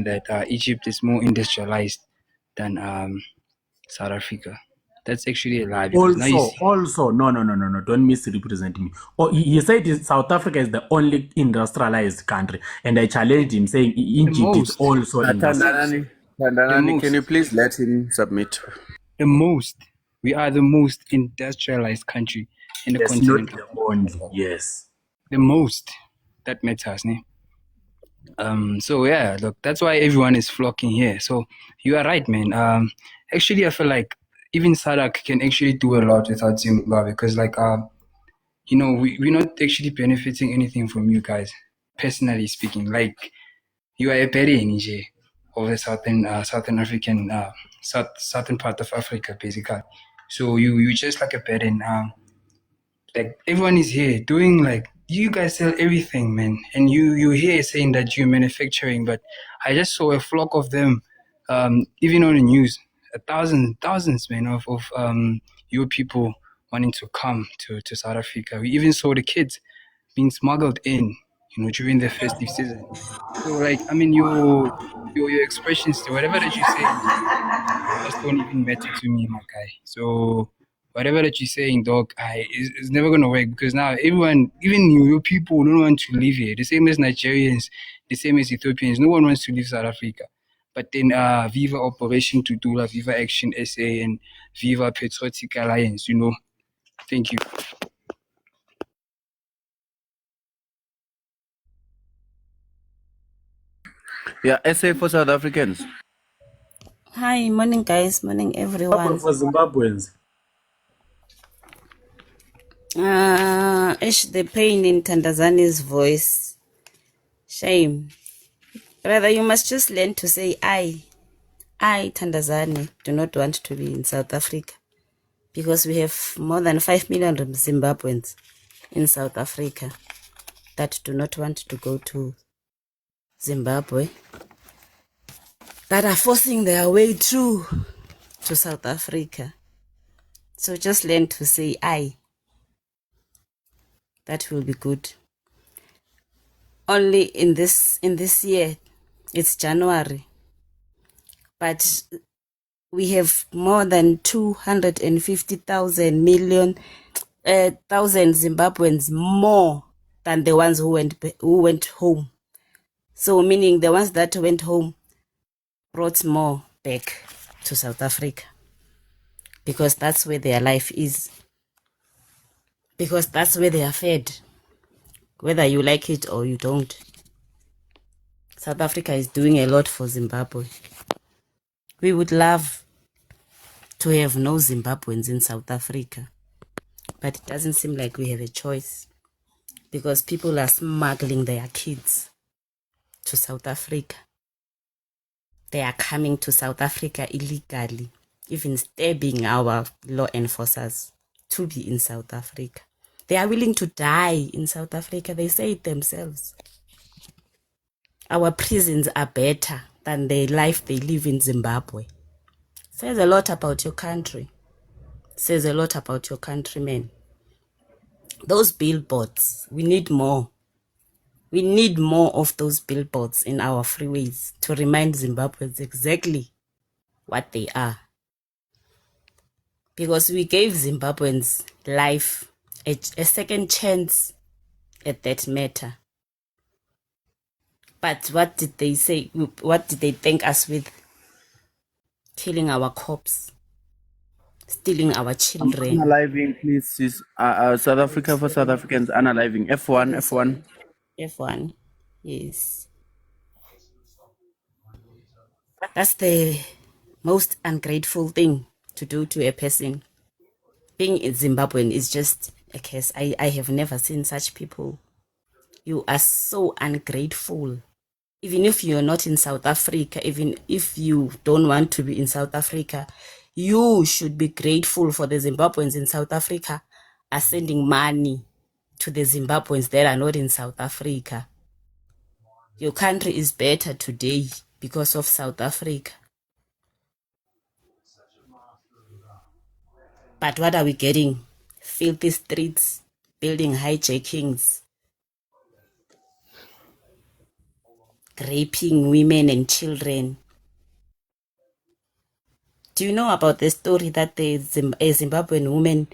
saying that Egypt is more industrialized than South Africa. That's actually a lie because now you see. No, don't misrepresent me. He said South Africa is the only industrialized country, and I challenged him saying Egypt is most. also industrialized. Tandanani, can most. you please let him submit? The most. We are the most industrialized country in the Yes, not continent. the only. Yes. The most. That matters, ne? So yeah, look, that's why everyone is flocking here. So you are right, man. Actually, I feel like even SADC can actually do a lot without Zimbabwe because, like, we're not actually benefiting anything from you guys, personally speaking. Like, you are a Berenije of the southern African, southern part of Africa, basically. So you just like a Beren. Like everyone is here doing like you guys sell everything, man, and you here saying that you're manufacturing, but I just saw a flock of them, even on the news, thousands, man, of your people wanting to come to South Africa. We even saw the kids being smuggled in, during the festive season. So like, I mean, your expressions, whatever that you're saying, just don't even matter to me, my guy. So whatever that you're saying, dog, it's never gonna work because now everyone, even your people, don't want to live here. The same as Nigerians, the same as Ethiopians. No one wants to leave South Africa. But then Viva Operation Tutula, Viva Action SA, and Viva Patriotic Alliance. Thank you. Yeah, SA for South Africans. Hi, morning guys, morning everyone. For Zimbabweans. The pain in Tandazani's voice. Shame. Brother, you must just learn to say I, Tandazani, do not want to be in South Africa. Because we have more than 5 million Zimbabweans in South Africa that do not want to go to Zimbabwe, that are forcing their way through to South Africa. So just learn to say I. That will be good. Only in this year, it's January, but we have more than 250,000 million thousand Zimbabweans more than the ones who went home. So meaning the ones that went home brought more back to South Africa because that's where their life is, because that's where they are fed, whether you like it or you don't. South Africa is doing a lot for Zimbabwe. We would love to have no Zimbabweans in South Africa, but it doesn't seem like we have a choice because people are smuggling their kids to South Africa. They are coming to South Africa illegally, even stabbing our law enforcers to be in South Africa. They are willing to die in South Africa. They say it themselves. Our prisons are better than the life they live in Zimbabwe. Says a lot about your country. Says a lot about your countrymen. Those billboards, we need more. We need more of those billboards in our freeways to remind Zimbabweans exactly what they are. Because we gave Zimbabweans life, a second chance at that matter. But what did they say? What did they thank us with? Killing our cops, stealing our children. Unaliving, please. South Africa for South Africans, unaliving. F1. F1, yes. That's the most ungrateful thing to do to a person. Being in Zimbabwean is just a case. I have never seen such people. You are so ungrateful. Even if you're not in South Africa, even if you don't want to be in South Africa, you should be grateful for the Zimbabweans in South Africa are sending money to the Zimbabweans that are not in South Africa. Your country is better today because of South Africa. But what are we getting? Filthy streets, building hijackings, raping women and children. Do you know about the story that a Zimbabwean woman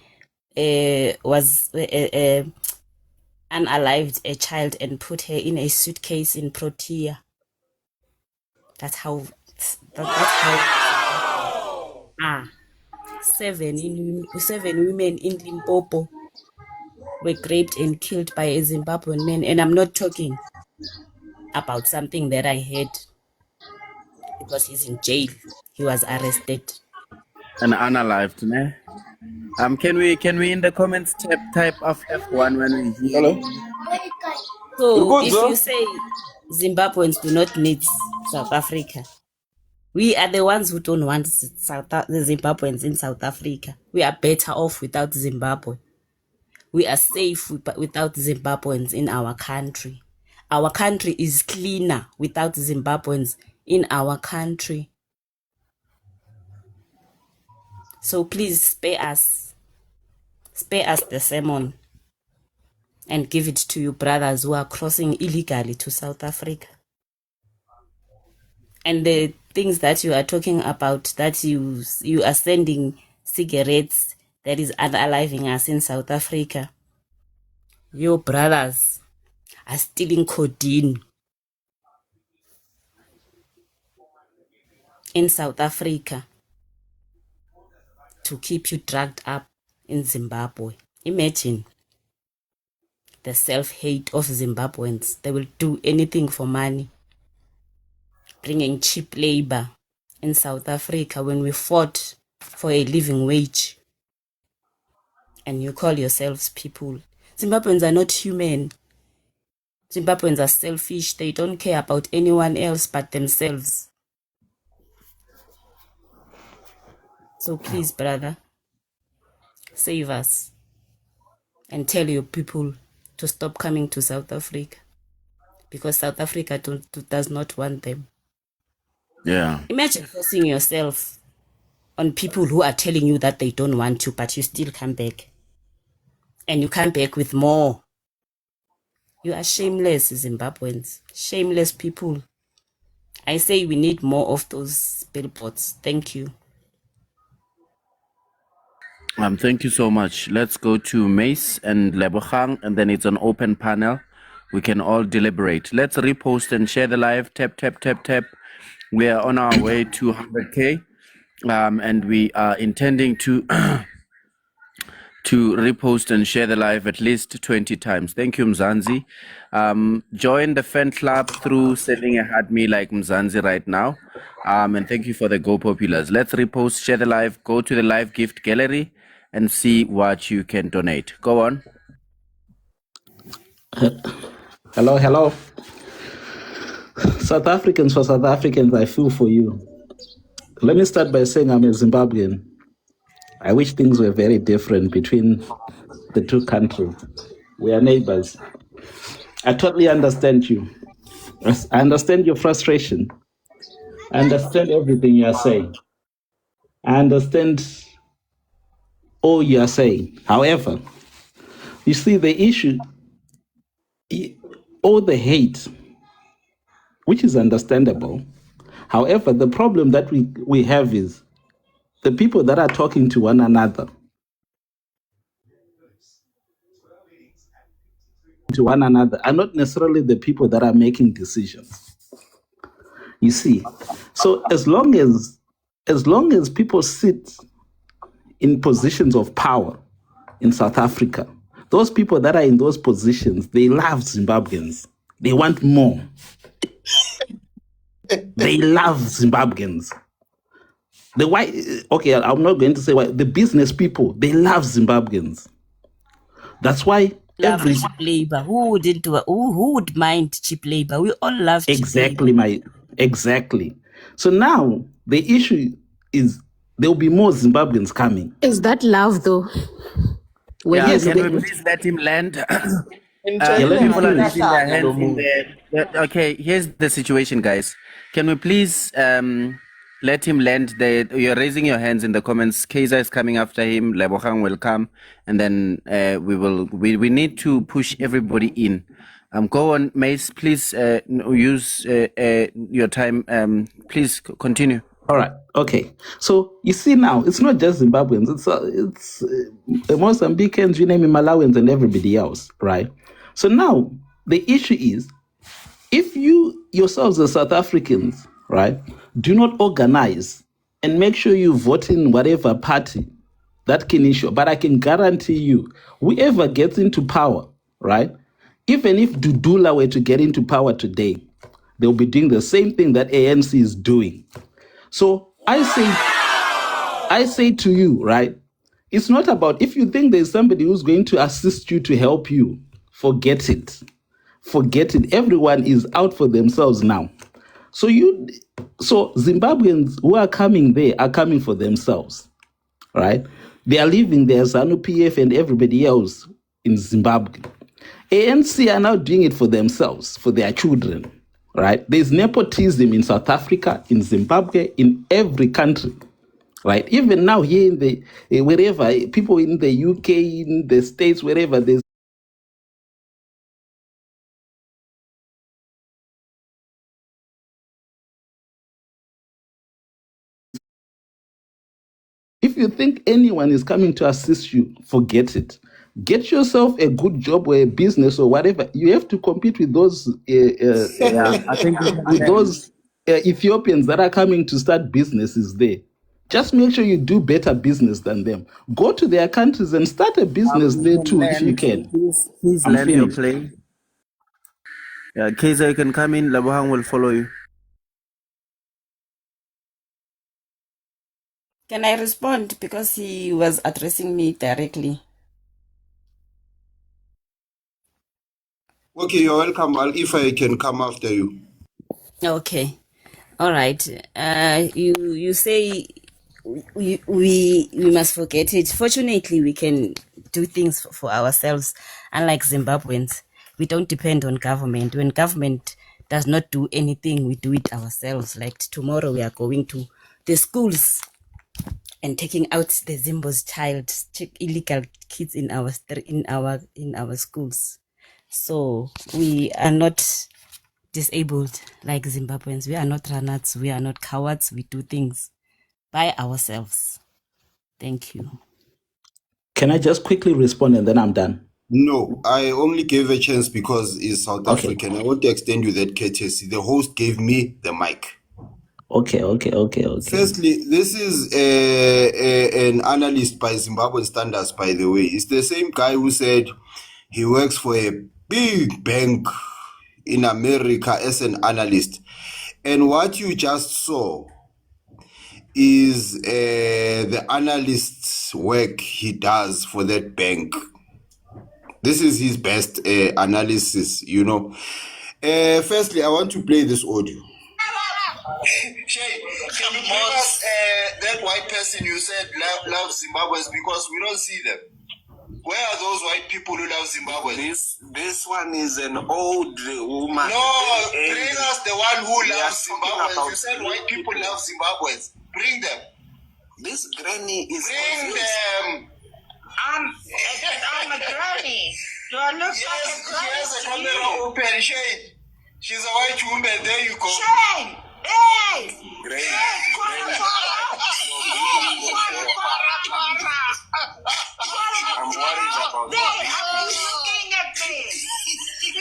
was unalived a child and put her in a suitcase in Protea? That's how. That's how. Seven women in Limpopo were raped and killed by a Zimbabwean man, and I'm not talking about something that I heard because he's in jail. He was arrested. And unalived, ne? Can we in the comments type of F1 when we hear? Hello. So if you say Zimbabweans do not need South Africa, we are the ones who don't want the Zimbabweans in South Africa. We are better off without Zimbabwe. We are safe without Zimbabweans in our country. Our country is cleaner without Zimbabweans in our country. So please spare us the sermon and give it to your brothers who are crossing illegally to South Africa. And the things that you are talking about, that you are sending cigarettes that is unaliving us in South Africa. Your brothers are stealing codeine in South Africa to keep you dragged up in Zimbabwe. Imagine the self-hate of Zimbabweans. They will do anything for money. Bringing cheap labor in South Africa when we fought for a living wage. And you call yourselves people. Zimbabweans are not human. Zimbabweans are selfish. They don't care about anyone else but themselves. So please, brother, save us and tell your people to stop coming to South Africa because South Africa does not want them. Yeah. Imagine forcing yourself on people who are telling you that they don't want you, but you still come back. And you come back with more. You are shameless, Zimbabweans. Shameless people. I say we need more of those billboards. Thank you. Thank you so much. Let's go to Mace and Lebogang, and then it's an open panel. We can all deliberate. Let's repost and share the live. Tap, tap, tap, tap. We are on our way to 100K, and we are intending to to repost and share the live at least 20 times. Thank you, Mzansi. Join the fan club through sending a heart me like Mzansi right now. And thank you for the Go Populars. Let's repost, share the live, go to the live gift gallery and see what you can donate. Go on. Hello. South Africans, for South Africans, I feel for you. Let me start by saying I'm a Zimbabwean. I wish things were very different between the two countries. We are neighbors. I totally understand you. I understand your frustration. I understand everything you are saying. I understand all you are saying. However, you see the issue, all the hate, which is understandable. However, the problem that we have is the people that are talking to one another, are not necessarily the people that are making decisions. You see, so as long as people sit in positions of power in South Africa, those people that are in those positions, they love Zimbabweans. They want more. They love Zimbabweans. I'm not going to say why. The business people, they love Zimbabweans. That's why Love cheap labor. Who would mind cheap labor? We all love cheap labor. Exactly. So now the issue is there will be more Zimbabweans coming. Is that love though? Yes, can we please let him land? People are raising their hands in there. Okay, here's the situation, guys. Can we please let him land? You're raising your hands in the comments. Kaiser is coming after him. Lebogang will come, and then we need to push everybody in. Go on, Mace. Please use your time. Please continue. All right. Okay. So you see now, it's not just Zimbabweans. It's Mozambicans, you name it, Malawians, and everybody else, right? So now the issue is, if you yourselves as South Africans, right, do not organize and make sure you vote in whatever party, that can issue. But I can guarantee you, whoever gets into power, right, even if Dudula were to get into power today, they'll be doing the same thing that ANC is doing. So I say to you, right, it's not about, if you think there's somebody who's going to assist you to help you, forget it. Forget it. Everyone is out for themselves now. So Zimbabweans who are coming there are coming for themselves, right? They are leaving their ZANU-PF and everybody else in Zimbabwe. ANC are now doing it for themselves, for their children, right? There's nepotism in South Africa, in Zimbabwe, in every country, right? Even now here in the wherever, people in the UK, in the States, wherever, there's if you think anyone is coming to assist you, forget it. Get yourself a good job or a business or whatever. You have to compete with those I think with those Ethiopians that are coming to start businesses there. Just make sure you do better business than them. Go to their countries and start a business there too, if you can. Please I'm land your finished. plane. Yeah, Kaiser, you can come in. Labuhang will follow you. Can I respond because he was addressing me directly? Okay, you're welcome. If I can come after you. Okay. All right. You say we must forget it. Fortunately, we can do things for ourselves. Unlike Zimbabweans, we don't depend on government. When government does not do anything, we do it ourselves. Like tomorrow, we are going to the schools and taking out the Zimbo's child, illegal kids in our schools. So we are not disabled like Zimbabweans. We are not runners. We are not cowards. We do things by ourselves. Thank you. Can I just quickly respond and then I'm done? No, I only gave a chance because it's South Okay. African. I want to extend you that courtesy. The host gave me the mic. Okay. Firstly, this is an analyst by Zimbabwean standards, by the way. It's the same guy who said he works for a big bank in America as an analyst. And what you just saw is the analyst's work he does for that bank. This is his best analysis, you know. Firstly, I want to play this audio. Shay, can you bring us that white person you said loves Zimbabweans because we don't see them? Where are those white people who love Zimbabwe? This one is an old woman. No, bring us the one who loves Zimbabweans. You said white people love Zimbabweans. Bring them. This granny is Bring confused. them. I'm a granny. Do I look like a granny? She has a to camera you? open. Shane, she's a white woman. There you go. Shane! Hey! Granny, Hey, granny. I'm worried about They are looking at me.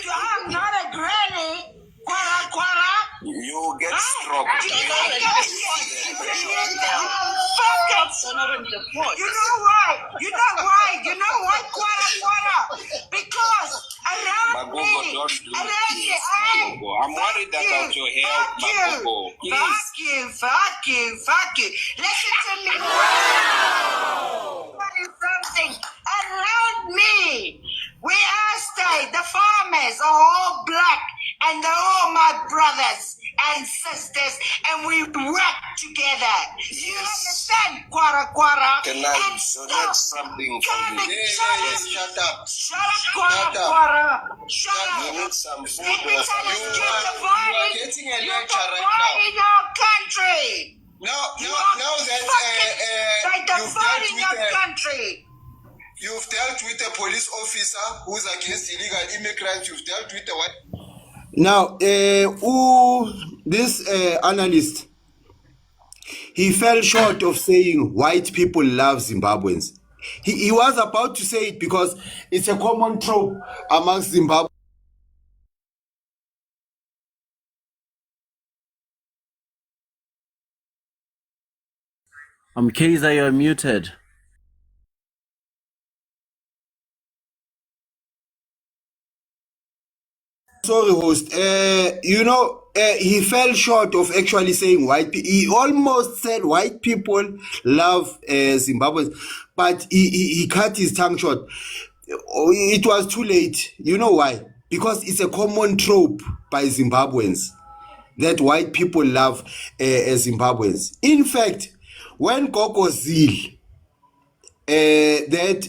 I'm not a granny. you get stroke. You know why? You know why? Because around Magogo, me, don't do around this, me, Magogo. I'm worried about your health, Magogo. Please. Fuck you. Listen to me. Something around me. We are stay. The farmers are all black, and they're all my brothers and sisters, and we work together. You understand? Quara. Can I And donate something for you? Shut up. Shut up, Quara. Shut You up. need some food Let me or tell you, something. you're dividing. getting a You're lecture right now. dividing our country. Now You that are you've dealt dividing with our country. you You've dealt with a police officer who's against illegal immigrants. You've dealt with a what? Now, this analyst, he fell short of saying white people love Zimbabweans. He was about to say it because it's a common trope amongst Zimbabwe. Kaiser, you're muted. Sorry, host. He fell short of actually saying white people. He almost said white people love Zimbabweans, but he cut his tongue short. It was too late. You know why? Because it's a common trope by Zimbabweans that white people love Zimbabweans. In fact, when Gogo Zil, that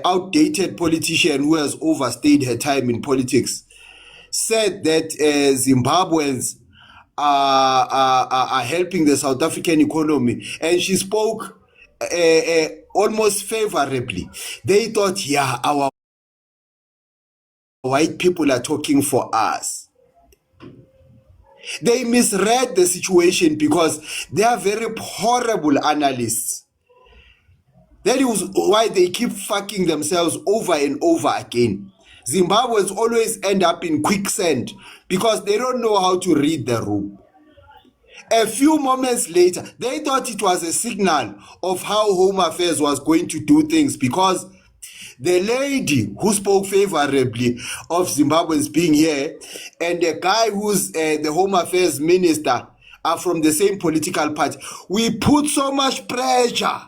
outdated politician who has overstayed her time in politics, said that Zimbabweans are helping the South African economy, and she spoke almost favorably. They thought, yeah, our white people are talking for us. They misread the situation because they are very horrible analysts. That is why they keep fucking themselves over and over again. Zimbabweans always end up in quicksand because they don't know how to read the room. A few moments later, they thought it was a signal of how Home Affairs was going to do things because the lady who spoke favorably of Zimbabweans being here and the guy who's the Home Affairs minister are from the same political party. We put so much pressure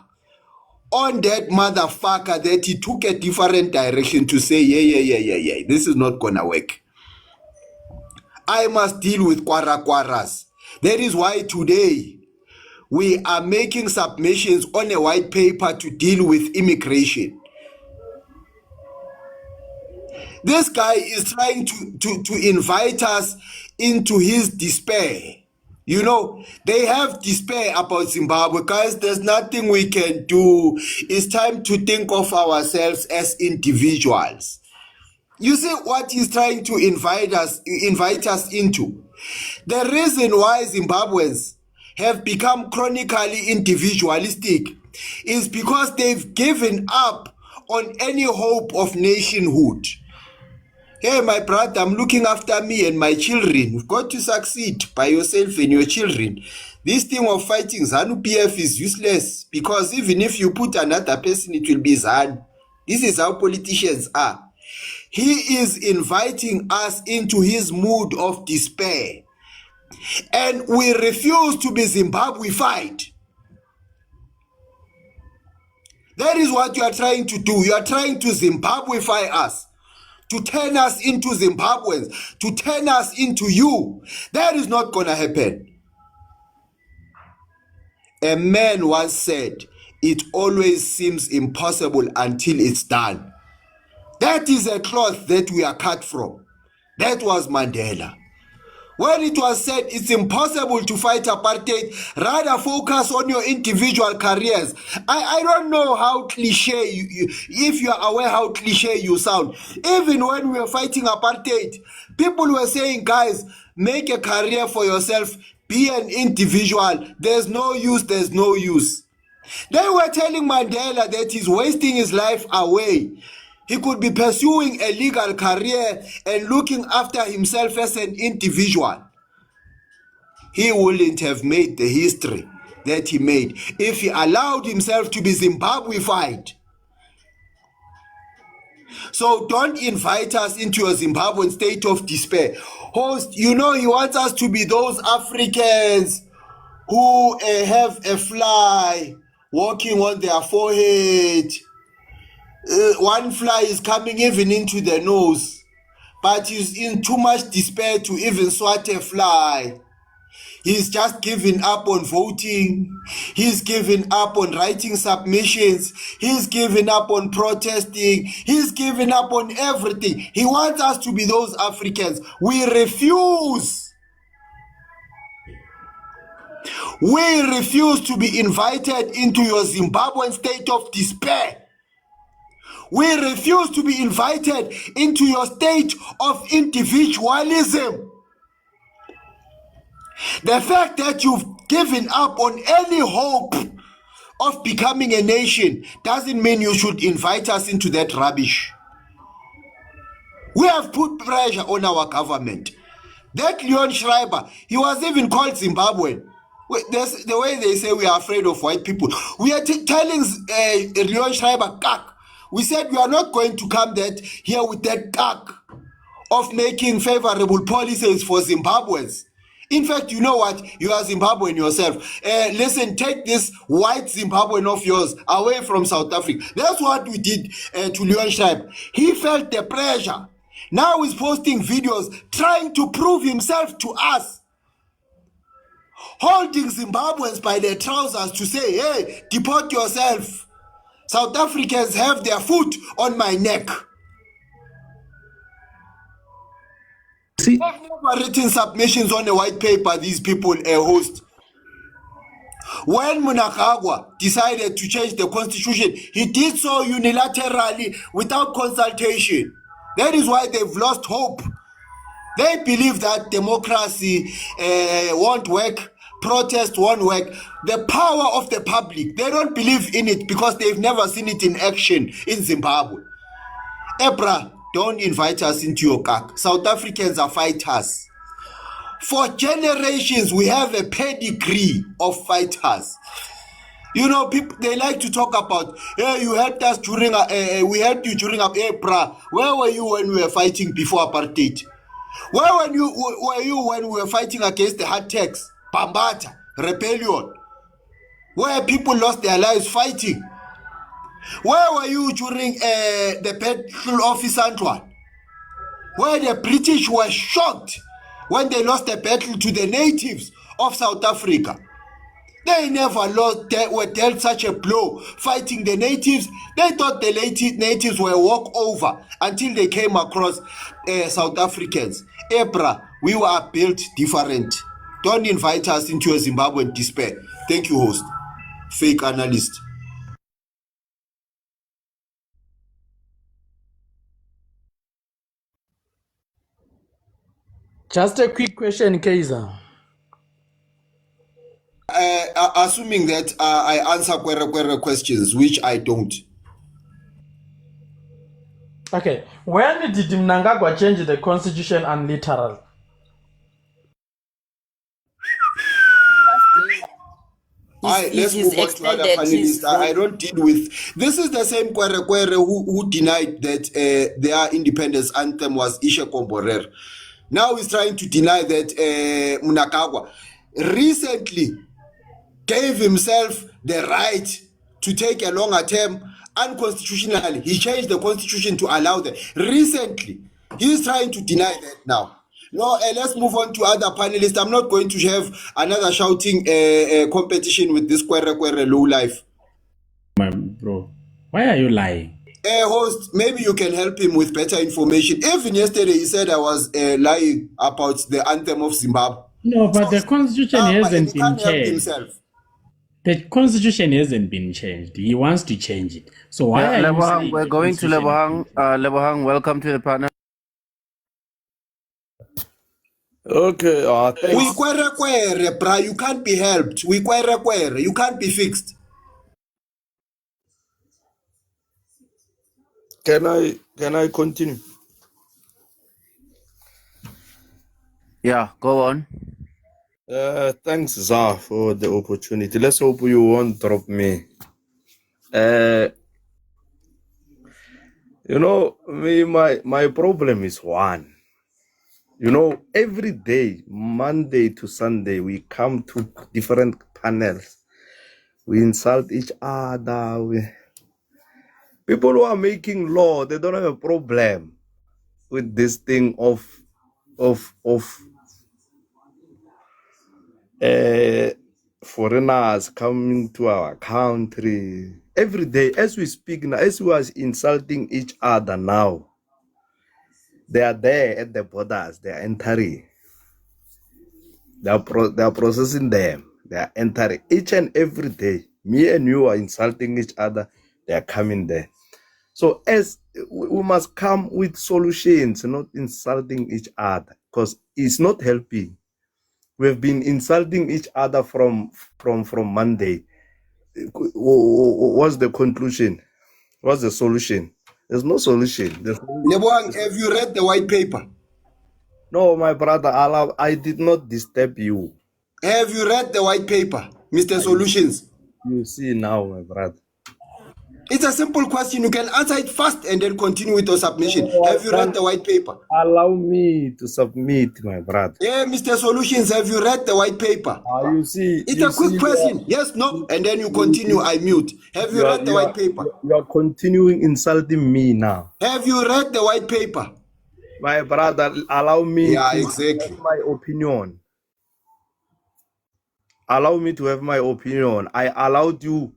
on that motherfucker that he took a different direction to say, yeah, this is not gonna work. I must deal with kwaras. That is why today we are making submissions on a white paper to deal with immigration. This guy is trying to invite us into his despair. You know, they have despair about Zimbabwe. Guys, there's nothing we can do. It's time to think of ourselves as individuals. You see what he's trying to invite us into? The reason why Zimbabweans have become chronically individualistic is because they've given up on any hope of nationhood. Hey, my brother, I'm looking after me and my children. You've got to succeed by yourself and your children. This thing of fighting ZANU-PF is useless because even if you put another person, it will be ZANU. This is how politicians are. He is inviting us into his mood of despair. And we refuse to be Zimbabwefied. That is what you are trying to do. You are trying to Zimbabweify us. To turn us into Zimbabweans, to turn us into you. That is not gonna happen. A man once said, it always seems impossible until it's done. That is a cloth that we are cut from. That was Mandela. When it was said it's impossible to fight apartheid, rather focus on your individual careers. I don't know how cliche, if you are aware how cliche you sound. Even when we were fighting apartheid, people were saying, guys, make a career for yourself, be an individual. There's no use. They were telling Mandela that he's wasting his life away. He could be pursuing a legal career and looking after himself as an individual. He wouldn't have made the history that he made if he allowed himself to be Zimbabwefied. So don't invite us into a Zimbabwean state of despair. Host, you know he wants us to be those Africans who have a fly walking on their forehead. One fly is coming even into the nose, but he's in too much despair to even swat a fly. He's just given up on voting. He's given up on writing submissions. He's given up on protesting. He's given up on everything. He wants us to be those Africans. We refuse. We refuse to be invited into your Zimbabwean state of despair. We refuse to be invited into your state of individualism. The fact that you've given up on any hope of becoming a nation doesn't mean you should invite us into that rubbish. We have put pressure on our government. That Leon Schreiber, he was even called Zimbabwean. That's the way they say we are afraid of white people. We are telling Leon Schreiber, kak. We said we are not going to come here with that kak of making favorable policies for Zimbabweans. In fact, you know what? You are Zimbabwean yourself. Listen, take this white Zimbabwean of yours away from South Africa. That's what we did to Leon Schreiber. He felt the pressure. Now he's posting videos trying to prove himself to us. Holding Zimbabweans by their trousers to say, hey, deport yourself. South Africans have their foot on my neck. See, They've never written submissions on a white paper, these people host. When Mnangagwa decided to change the constitution, he did so unilaterally without consultation. That is why they've lost hope. They believe that democracy won't work, protest won't work. The power of the public, they don't believe in it because they've never seen it in action in Zimbabwe. Ebra, don't invite us into your kak. South Africans are fighters. For generations, we have a pedigree of fighters. You know, people, they like to talk about, hey, you helped us during, we helped you during, Ebra. Where were you when we were fighting before apartheid? Where were you when we were fighting against the hard tax, Bambata, rebellion, where people lost their lives fighting? Where were you during the Battle of Isandlwana, where the British were shocked when they lost the battle to the natives of South Africa? They never were dealt such a blow fighting the natives. They thought the natives were walk over until they came across South Africans. Ebra, we were built different. Don't invite us into a Zimbabwean despair. Thank you, host. Fake analyst. Just a quick question, Kaiser. Assuming that I answer Kwere questions, which I don't. Okay, when did Mnangagwa change the constitution unliteral? Let's move on to other panelists. I don't deal with. This is the same Kwere who denied that their independence anthem was Ishe Komborer. Now he's trying to deny that Mnangagwa recently gave himself the right to take a longer term unconstitutionally. He changed the constitution to allow that. Recently, he's trying to deny that now. No, let's move on to other panelists. I'm not going to have another shouting competition with this Kwere low life. My bro, why are you lying? Host, maybe you can help him with better information. Even yesterday, he said I was lying about the anthem of Zimbabwe. No, but the constitution hasn't been changed. Himself. The constitution hasn't been changed. He wants to change it. So why are you saying we're going to Lebohang. Lebohang, welcome to the panel. Okay, thanks. We Kwere, bra, you can't be helped. We Kwere, you can't be fixed. Can I continue? Yeah, go on. Thanks, Za, for the opportunity. Let's hope you won't drop me. You know, my problem is one. You know, every day, Monday to Sunday, we come to different panels. We insult each other. People who are making law, they don't have a problem with this thing of foreigners coming to our country. Every day, as we speak now, as we are insulting each other now, they are there at the borders, they are entering. They are processing them. They are entering each and every day. Me and you are insulting each other. They are coming there. So as we must come with solutions, not insulting each other, because it's not helping. We've been insulting each other from Monday. What's the conclusion? What's the solution? There's no solution. Lebohang, have you read the white paper? No, my brother, I did not disturb you. Have you read the white paper, Mr. Solutions? You see now, my brother. It's a simple question. You can answer it fast and then continue with your submission. Have you read the white paper? Allow me to submit, my brother. Yeah, Mr. Solutions, have you read the white paper? You see, It's a quick question. Yes, no, and then you continue. I mute. Have you read the white paper? You are continuing insulting me now. Have you read the white paper? My brother, allow me to exactly. have my opinion. Allow me to have my opinion. I allowed you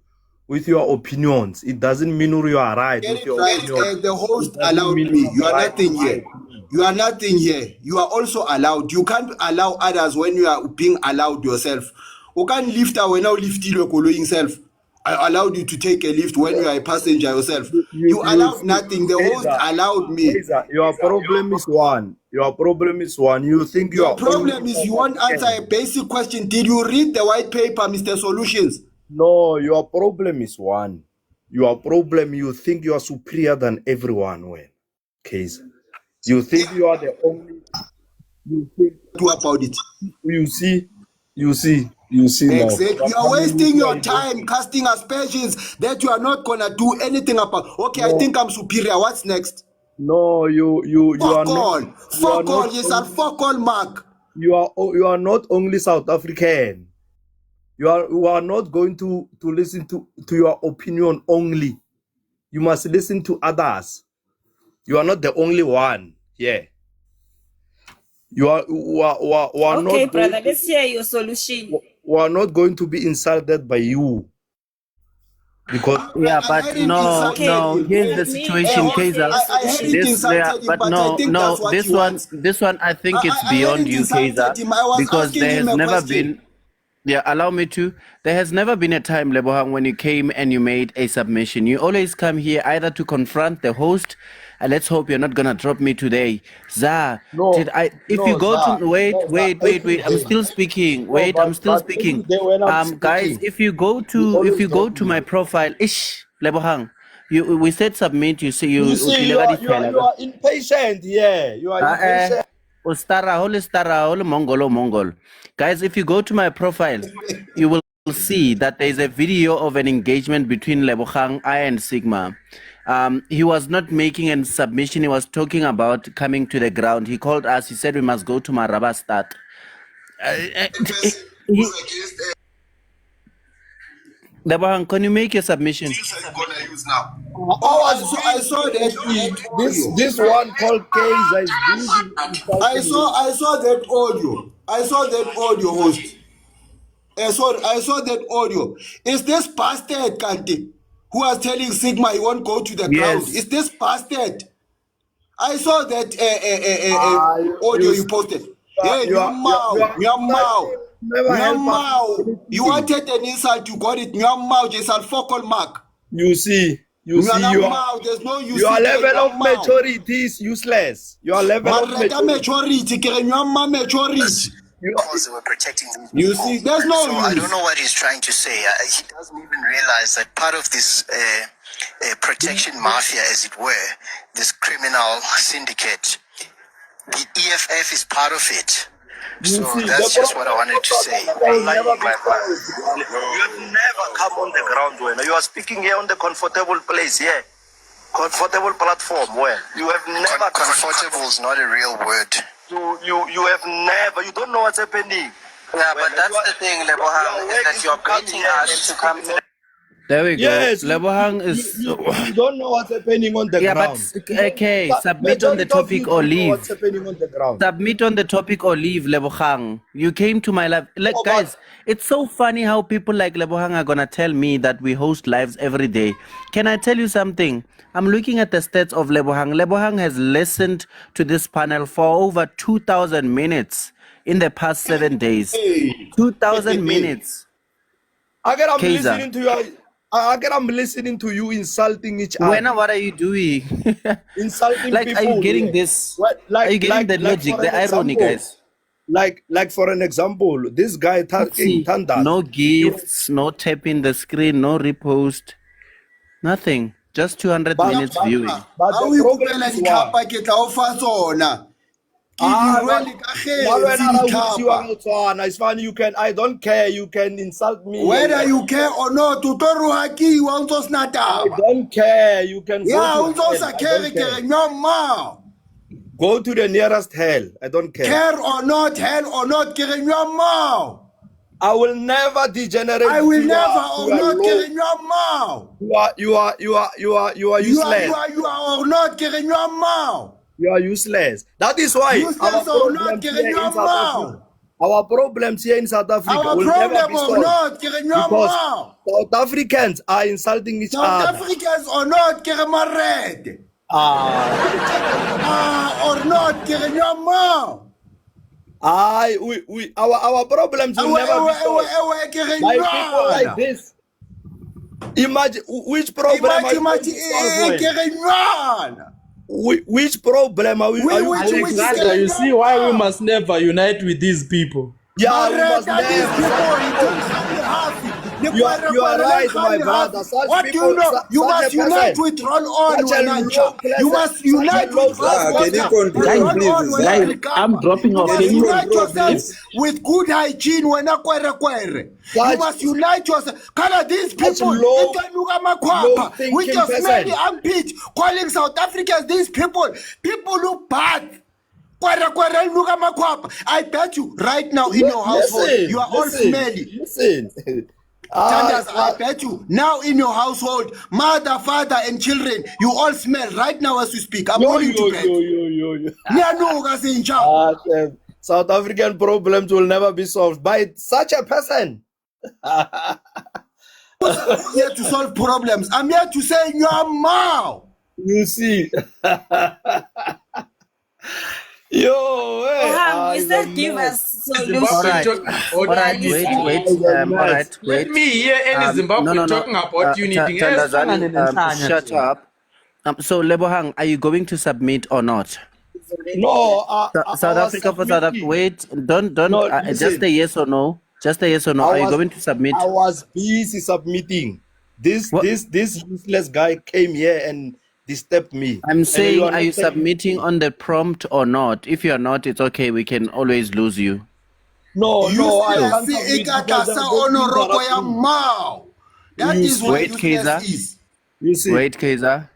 with your opinions. It doesn't mean you are right with your opinion. The host allowed me. You are nothing here. You are nothing here. You are also allowed. You can't allow others when you are being allowed yourself. You can't lift when you lift your following self. I allowed you to take a lift when you are a passenger yourself. You allowed nothing. The host allowed me. Your problem is one. Your problem is one. You think you are. The problem is you won't answer a basic question. Did you read the white paper, Mr. Solutions? No, your problem is one. Your problem, you think you are superior than everyone. Well, case. You think you are the only. You think about it. You see. Exactly. You are wasting your time casting aspersions that you are not gonna do anything about. Okay, I think I'm superior. What's next? No, you are not. Fuck all. Yes, I'll fuck all, Mark. You are not only South African. You are not going to listen to your opinion only. You must listen to others. You are not the only one. Yeah. You are Okay, not brother, let's hear your solution. We are not going to be insulted by you. Because here's the situation, Kaiser. This one I think it's beyond you, Kaiser, because there has never been. Yeah, allow me to. There has never been a time, Lebohang, when you came and you made a submission. You always come here either to confront the host. And let's hope you're not gonna drop me today, Zah. Wait. I'm still speaking. I'm still speaking. Guys, if you go to my profile, Lebohang, we said submit. You are impatient. Yeah, you are impatient. Mongol. Guys, if you go to my profile, you will see that there is a video of an engagement between Lebohang, I, and Sigma. He was not making a submission. He was talking about coming to the ground. He called us. He said we must go to Maraba start. Lebohang, can you make your submission? I saw that. This one called Kaiser is busy. I saw that audio. I saw that audio, host. I saw that audio. Is this bastard, Kanti, who was telling Sigma he won't go to the ground? Is this bastard? I saw that audio you posted. Hey, you wanted an insult, you got it. Just a focal mark. You see, there's no use. Your level of maturity is useless. Your level of maturity. Because they were protecting them. You see, there's no use. I don't know what he's trying to say. He doesn't even realize that part of this protection mafia, as it were, this criminal syndicate, the EFF is part of it. So that's just what I wanted to say. You have never come on the ground when you are speaking here on the comfortable place here. Comfortable platform where you have never comfortable is not a real word. You have never, you don't know what's happening. Yeah, but that's the thing, Lebohang, is that you're baiting us to come to. There we go. Yes, Lebohang is. You don't know what's happening on the ground. But okay, submit on the topic or leave. What's happening on the ground? Submit on the topic or leave, Lebohang. You came to my live. Guys, it's so funny how people like Lebohang are gonna tell me that we host lives every day. Can I tell you something? I'm looking at the stats of Lebohang. Lebohang has listened to this panel for over 2,000 minutes. in the past 7 days. 2,000 minutes. Again, I'm Kaiser. listening to you. Again, I'm listening to you insulting each other. When, what are you doing? Insulting like, people. are you getting this? What, Are you getting the logic, for the an irony, example, guys? Like for an example, this guy King Thunders. No gifts, no tapping the screen, no repost, nothing. Just 200 minutes viewing. But How the you problem kupela is ditlhapa what? ke tla o fa tsona. Ke di rwele ka kgetsi It's funny. You can. I don't care. You can insult me. whether you care or not, o tlo re hakiwa o ntso sena I taba. don't care. You can go Yeah, o to ntso hell. sa I care don't ke care. re nyoma. Go to the nearest hell. I don't care. Care or not, hell or not, ke re nyoma. I will never degenerate. I will to never your- or to your not, ke low- re nyoma. You are You useless. are or not, ke re nyoma. You are useless. That is why Useless or not, ke re nyoma. Our problems here in South Africa Our will never problem be or solved not, ke re because nyoma. South Africans are insulting each South other. Africans or not, ke re marete. Or not, ke re nyoma. Our problems will never be solved by people like this. Imagine which problem are you going to solve when? Which problem are you Alexander, you see why we must never unite with these people. Yeah, we must never. You are right, my brother. Such What do people, you know? You such must a unite person, with Ron On such a Wenancha. low-class- You must unite such a with low-class Ron person. Guys, I'm dropping You off. must Can you? unite yourselves with good hygiene when you must unite yourself. Color these people low with your thinking smelly person. armpit calling South Africans these people look bad. I bet you right now in your household you are all smelly. Listen. Thunders, I bet you now in your household, mother, father, and children, you all smell right now as we speak. I'm willing to bet. South African problems will never be solved by such a person. I'm here to solve problems. I'm here to say your mouth. You see. Yo, hey. You said give us solutions. All right, wait. Let me hear any Zimbabwean talking about unity. Shut up. So, Lebohang, are you going to submit or not? No, South Africa for South Africa. Wait, don't. No, Just listen. a yes or no. Just a yes or no. Are you going to submit? I was busy submitting. This useless guy came here and disturbed me. I'm saying, And are you not saying- submitting on the prompt or not? If you are not, it's okay. We can always lose you. No, I can't see submit because ikatasa I'm going to onoroko interrupt ya you. mouth. That is what Wait, Kaiser. useless is. You see, Wait, Kaiser.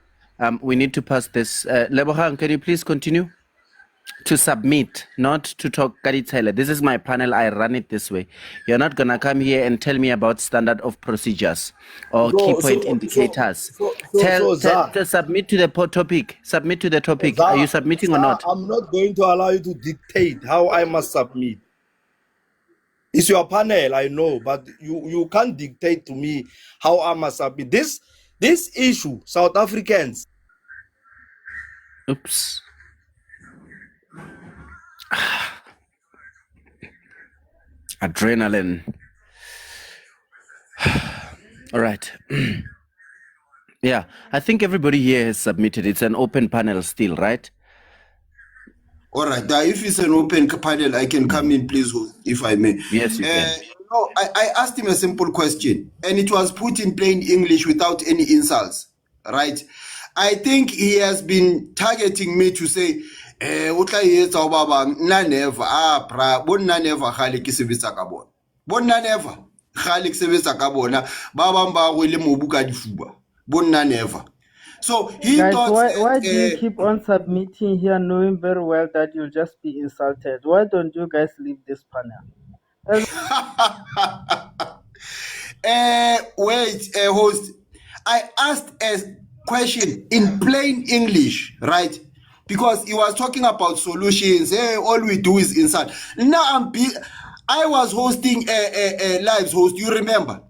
We need to pass this. Lebohang, can you please continue? To submit, not to talk Kaditele. This is my panel. I run it this way. You're not gonna come here and tell me about standard of procedures or key point indicators. Tell submit to the topic. Submit to the topic. Are you submitting or not? I'm not going to allow you to dictate how I must submit. It's your panel, I know, but you can't dictate to me how I must submit. This issue, South Africans. Oops. Adrenaline. All right. Yeah, I think everybody here has submitted. It's an open panel still, right? All right. If it's an open panel, I can come in, please, if I may. Yes, you can. No, I asked him a simple question, and it was put in plain English without any insults, right? I think he has been targeting me to say, never, So he Guys, thought why do you keep on submitting here knowing very well that you'll just be insulted? Why don't you guys leave this panel? Host, I asked a question in plain English, right? Because he was talking about solutions. Hey, all we do is insult. Now I was hosting a live host, you remember?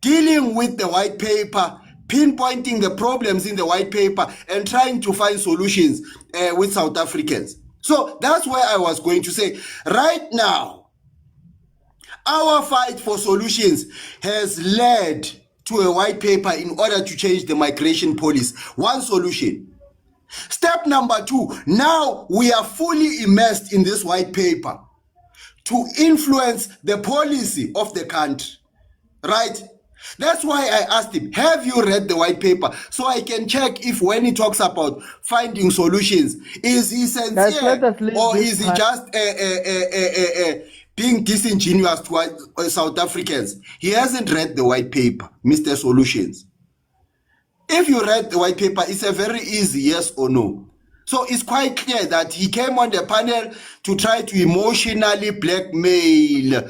Dealing with the white paper, pinpointing the problems in the white paper and trying to find solutions with South Africans. So that's where I was going to say, right now, our fight for solutions has led to a white paper in order to change the migration policy. One solution. Step number 2, now we are fully immersed in this white paper to influence the policy of the country, right? That's why I asked him, have you read the white paper? So I can check if when he talks about finding solutions, is he Guys, let sincere us leave or this is he part. just being disingenuous to South Africans? He hasn't read the white paper, Mr. Solutions. If you read the white paper, it's a very easy yes or no. So it's quite clear that he came on the panel to try to emotionally blackmail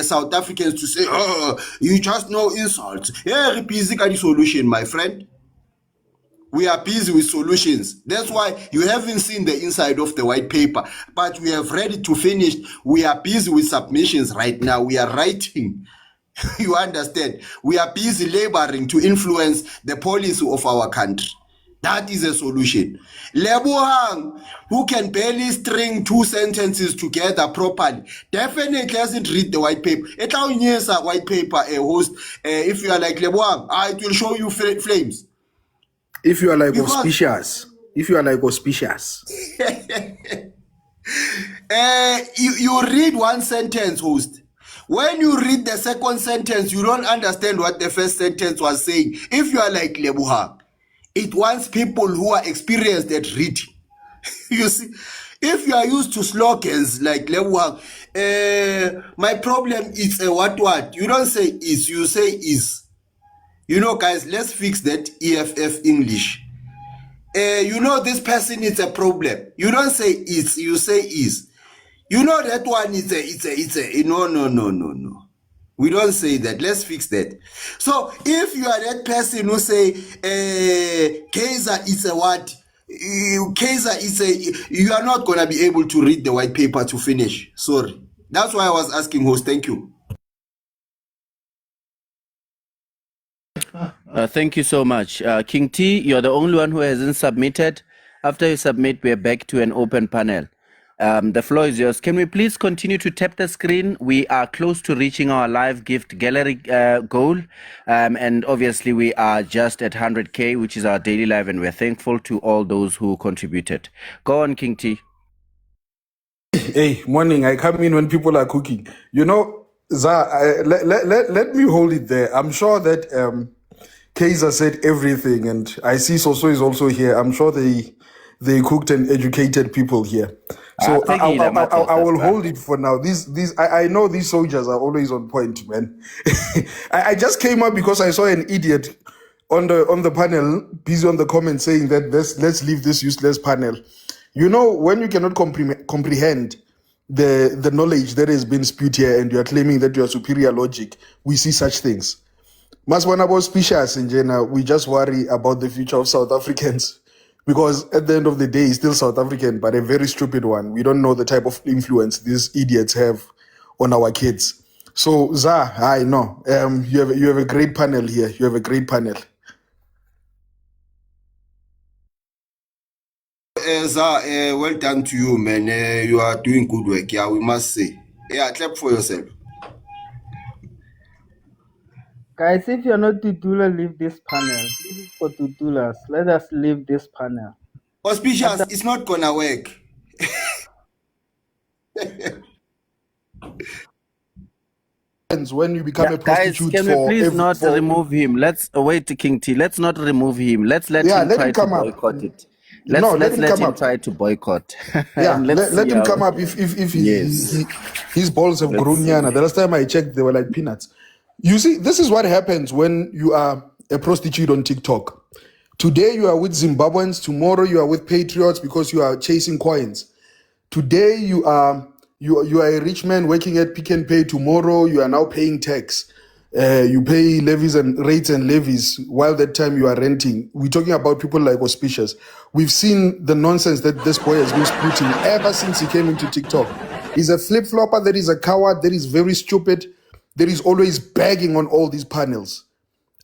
South Africans to say, oh, you just know insults. Yeah, we're busy with the solution, my friend. We are busy with solutions. That's why you haven't seen the inside of the white paper, but we have read it to finish. We are busy with submissions right now. We are writing. You understand? We are busy laboring to influence the policy of our country. That is a solution. Lebohang, who can barely string 2 sentences together properly, definitely hasn't read the white paper. It's a white paper, a host. If you are like Lebohang, it will show you flames. If you are like Because auspicious, you read one sentence, host. When you read the second sentence, you don't understand what the first sentence was saying. If you are like Lebohang, it wants people who are experienced at reading. You see, if you are used to slogans like Lebohang, my problem is a what? You don't say is, you say is. You know, guys, let's fix that EFF English. You know, this person is a problem. You don't say is, you say is. You know that one is no. We don't say that. Let's fix that. So if you are that person who say Kaiser is a what? Kaiser is a, you are not gonna be able to read the white paper to finish. Sorry. That's why I was asking host. Thank you. Thank you so much. King T, you're the only one who hasn't submitted. After you submit, we're back to an open panel. The floor is yours. Can we please continue to tap the screen? We are close to reaching our live gift gallery goal. And obviously, we are just at 100K, which is our daily live, and we're thankful to all those who contributed. Go on, King T. Hey, morning. I come in when people are cooking. You know, let me hold it there. I'm sure that Kaiser said everything, and I see Soso is also here. I'm sure they cooked and educated people here. So I will hold it for now. I know these soldiers are always on point, man. I just came up because I saw an idiot on the panel, busy on the comments saying that let's leave this useless panel. You know, when you cannot comprehend the knowledge that has been spewed here and you are claiming that you are superior logic, we see such things. Maswanabo species in general, we just worry about the future of South Africans. Because at the end of the day, he's still South African, but a very stupid one. We don't know the type of influence these idiots have on our kids. So, I know. You have a great panel here. You have a great panel. Well done to you, man. You are doing good work. Yeah, we must say. Yeah, clap for yourself. Guys, if you're not Tutula, leave this panel. This is for Tutulas. Let us leave this panel. Auspicious, it's not gonna work. When you become a prostitute, guys, can we please not remove him? Let's wait to King T. Let's not remove him. Let's let him try to boycott it. Let's let him try to boycott. Yeah, let him come up if his balls have grown. The last time I checked, they were like peanuts. You see, this is what happens when you are a prostitute on TikTok. Today you are with Zimbabweans, tomorrow you are with patriots because you are chasing coins. Today you are a rich man working at Pick and Pay. Tomorrow you are now paying tax. You pay levies and rates and levies while that time you are renting. We're talking about people like Auspicious. We've seen the nonsense that this boy has been spouting ever since he came into TikTok. He's a flip-flopper, that is a coward, that is very stupid, that is always begging on all these panels.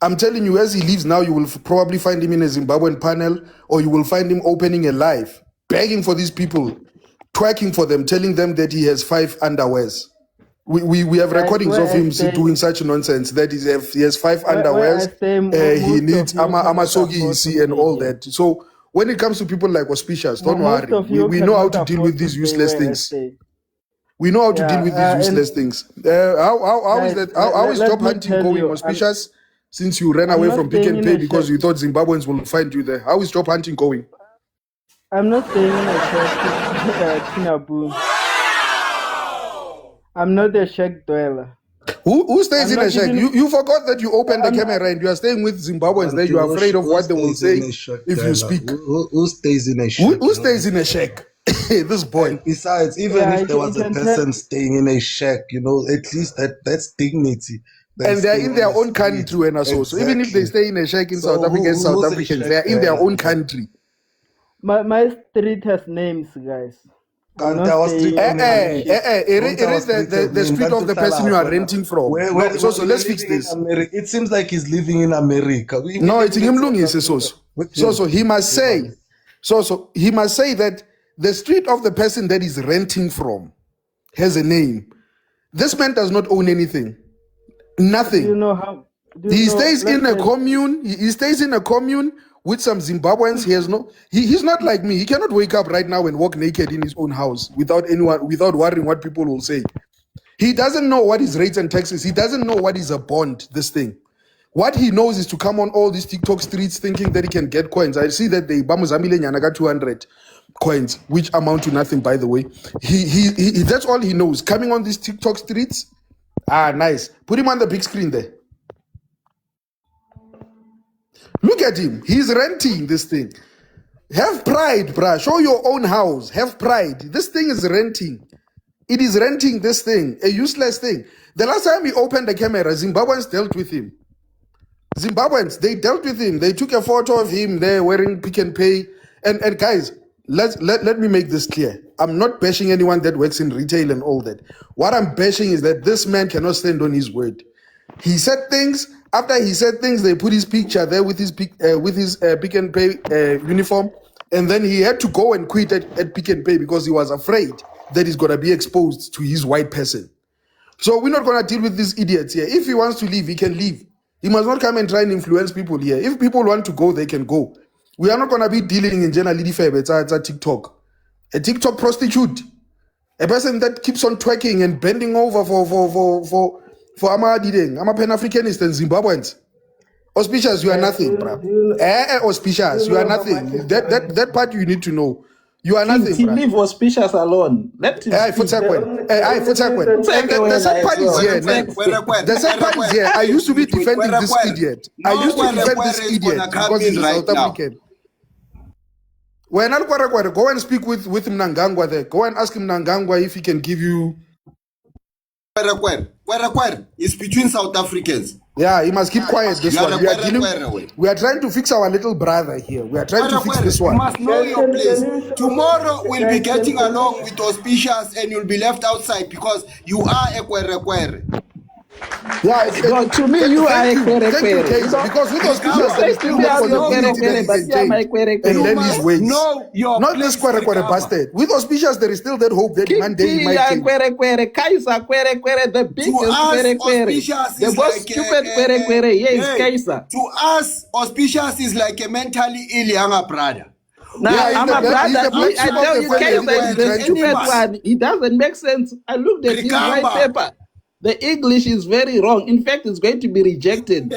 I'm telling you, as he leaves now, you will probably find him in a Zimbabwean panel, or you will find him opening a live begging for these people, twerking for them, telling them that he has 5 underwears. We have Guys, recordings where of I him stay, doing such nonsense that he has 5 where I underwears. stay, He most needs of you cannot amasogi afford isi to and stay all here. that. So when it comes to people like Auspicious, don't Most worry. of you We know how cannot to deal afford with to these stay useless where I things. stay. We know how to deal Yeah, with these useless and things. How is guys, that? How is let job me hunting tell going, you, Auspicious? Since you ran I'm away not from Pick staying and in Pay a because shack. you thought Zimbabweans will find you there. How is job hunting going? I'm not staying in a shack, Tina Boo. I'm not a shack dweller. Who stays I'm in a not shack? even. You forgot that you opened the I'm, camera and you are staying with Zimbabweans there. Bantu, You are afraid of who what they will stays in say a shack, if you Dela? speak. Who stays in a shack? Who stays in a shack? This boy. And besides, even yeah, if there you was a can tell. person staying in a shack, at least that's dignity than And they're staying in on their the own street. country and so. So even if they Exactly. stay in a shack in South So Africa and South who's a Africans, shack they are in their dweller? own country. My street has names, guys. I'm Can't not our staying street in name? a shack. It Don't our is street have the name? street of Bantu the person you Hlala are khona. renting from. Where No, so you're let's fix living in this. America. It seems like he's living in America. We No, live it's in him South lungise Africa. so. Which So is he must say, so he must say that the street of the person that is renting from has a name. This man does not own anything. Do you Nothing. know how? Do you He know? stays in a Let's say commune. He stays in a commune with some Zimbabweans. He has no. He's not like me. He cannot wake up right now and walk naked in his own house without worrying what people will say. He doesn't know what is rates and taxes. He doesn't know what is a bond. This thing. What he knows is to come on all these TikTok streets thinking that he can get coins. I see that they Bamuzamile Nyanaga 200 coins, which amount to nothing, by the way. He that's all he knows. Coming on these TikTok streets. Ah, nice. Put him on the big screen there. Look at him. He's renting this thing. Have pride, bruh. Show your own house. Have pride. This thing is renting. It is renting this thing. A useless thing. The last time he opened the camera, Zimbabweans dealt with him. Zimbabweans, they dealt with him. They took a photo of him there wearing Pick and Pay. And guys, let me make this clear. I'm not bashing anyone that works in retail and all that. What I'm bashing is that this man cannot stand on his word. He said things. After he said things, they put his picture there with his Pick and Pay uniform, and then he had to go and quit at Pick and Pay because he was afraid that he's gonna be exposed to his white person. So we're not gonna deal with these idiots here. If he wants to leave, he can leave. He must not come and try and influence people here. If people want to go, they can go. We are not gonna be dealing in Jenna Lady Feb. It's a TikTok, a TikTok prostitute, a person that keeps on twerking and bending over for Ama Pan-Africanist and Zimbabweans. Auspicious, you are nothing, bruh. Auspicious, you are nothing. That part you need to know. You are nothing, King, bruh. leave Auspicious alone. Let him speak. The sad part is here. The sad part is here. I used to be defending this idiot. I used to defend this idiot because he's a South African. When go and speak with Mnangagwa there. Go and ask him Mnangagwa if he can give you. It's between South Africans. Yeah, he must keep quiet. This one. We are trying to fix our little brother here. We are trying to fix this one. You must know your place. Tomorrow we'll be getting along with Auspicious and you'll be left outside because you are a kwere. Yeah, to me, you are a kwere. Because with Auspicious, there is still more possibility that he can change. And then his ways. Not this kwere bastard. With Auspicious, there is still that hope that one day he might change. Kaiser, the biggest kwere. The most stupid kwere. Yes, Kaiser. To us, Auspicious is like a mentally ill younger brother. Now, I'm a brother. I tell you, Kaiser is the stupid one. It doesn't make sense. I looked at his white paper. The English is very wrong. In fact, it's going to be rejected.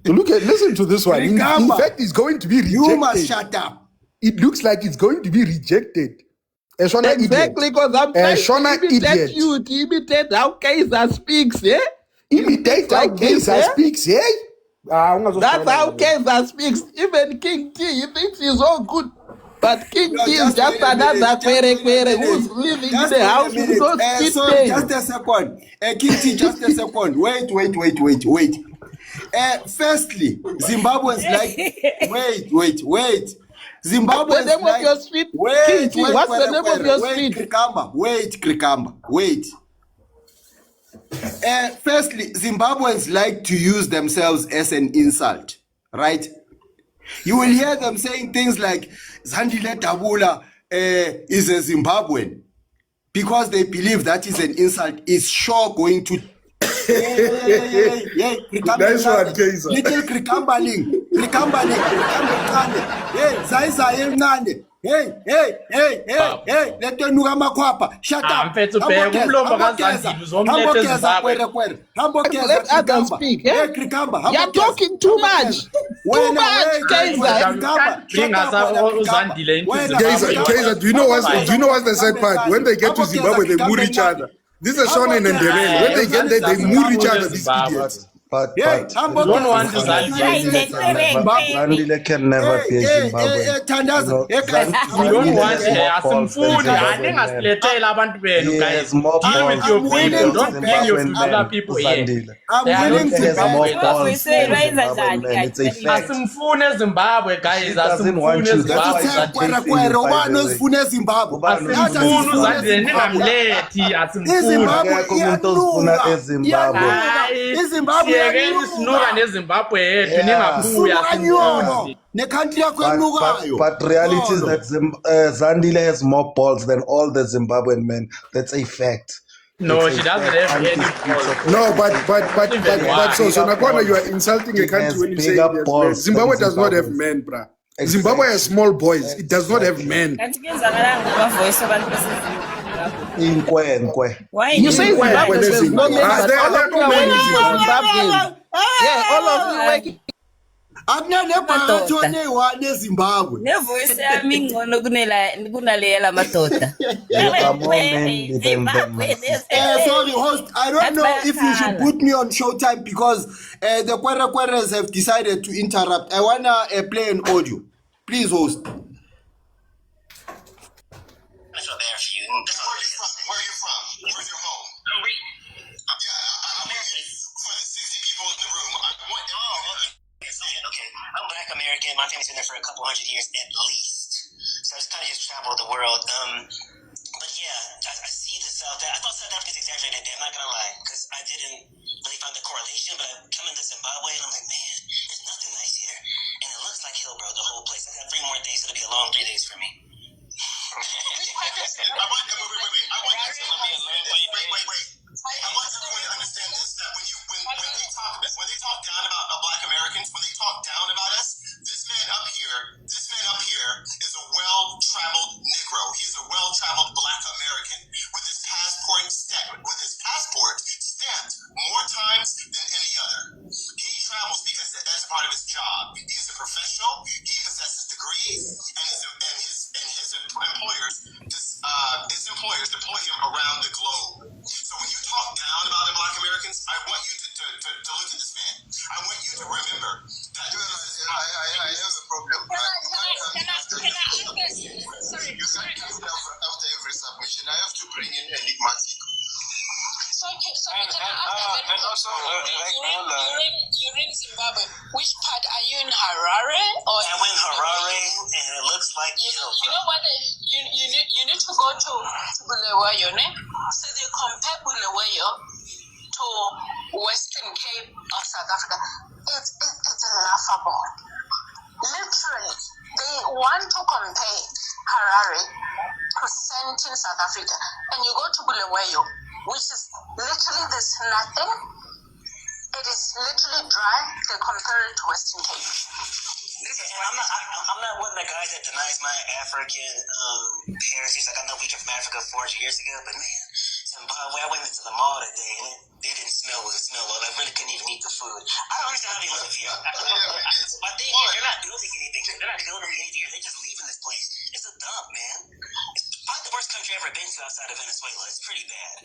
Listen to this one. In fact, it's going to be rejected. You must shut up. It looks like it's going to be rejected. Exactly, because I'm trying to imitate you, to imitate how Kaiser speaks, yeah? Imitate how Kaiser speaks, yeah? That's how Kaiser speaks. Even King T, he thinks he's all good. But King T is just another kwere who's living in the house with those just a second. King T, just a second. Wait. Firstly, Zimbabweans like... Wait. Zimbabweans what's the name of your street? What's the name of your street? Krikamba. Wait. Firstly, Zimbabweans like to use themselves as an insult, right? You will hear them saying things like Zandile Dabula, is a Zimbabwean, because they believe that is an insult, is sure going to Nice one, Kaiser. little crikambaling, zai hey, let the nuga makwapa, shut up. Let others speak. Yeah? You're talking too much. Too much, Kaiser. Kaiser, do you know what's the sad part? When they get to Zimbabwe, they moor each other. This is Shonen and Ndebele. When they get there, they moor each other, these idiots. But don't want to Zandile can never be a Zimbabwean. We don't want some food. I think I tell abantu benu guys. Deal with your people. Don't bring your other people here. I'm willing to Asimfune Zimbabwe guys. Asimfune Zimbabwe. But reality is that Zandile has more balls than all the Zimbabwean men. That's a fact. No, she doesn't have any balls. No, but so Nakwana, you are insulting a country when you say yes, Zimbabwe does not have men, bruh. Zimbabwe has small boys. It does not have men. You say Zimbabwe there's no men, but all of you are working for Zimbabwe. Yeah, all of you working. Sorry, host. I don't know if you should put me on Showtime because the Kweres have decided to interrupt. I wanna play an audio. Please, host. Where are you from? Where's your home? For the 60 people in the room, okay. I'm Black American. My family's been there for a couple hundred years at least. So I just kind of traveled the world. But yeah, I see the South. I thought South Africa's exaggerated. I'm not gonna lie, because I didn't really find the correlation. But I come into Zimbabwe and I'm like, man, there's nothing nice here, and it looks like Hillbrow, the whole place. I got 3 more days. It'll be a long 3 days for me. I want everyone to understand this, that when they talk down about Black Americans, when they talk down about us, this man up here is a well-traveled Negro. He's a well-traveled Black American with his passport stamped more times than any other. He travels because that's part of his job. He is a professional. He possesses degrees, and his employers deploy him around the globe. So when you talk down about the Black Americans, I want you to look at this man. I want you to remember that. I have a problem. Sorry. You can't come after every submission. I have to bring in enigmatic. And also, you're in Zimbabwe. Which part are you in, Harare? Or I'm in Harare, and it looks like you know what? You need to go to Bulawayo, ne? So they compare Bulawayo to Western Cape of South Africa. It's laughable. Literally, they want to compare Harare to Sandton, South Africa, and you go to Bulawayo, which is literally there's nothing. It is literally dry. They compare it to Western Cape. Listen, I'm not one of the guys that denies my African heritage. Like I know we came from Africa 400 years ago, but man, Zimbabwe, I went into the mall today and they didn't smell what it smelled like. I really couldn't even eat the food. I don't understand how they live here. My thing is, they're not building anything. They're not building anything here. They're just leaving this place. It's a dump, man. It's probably the worst country I've ever been to outside of Venezuela. It's pretty bad.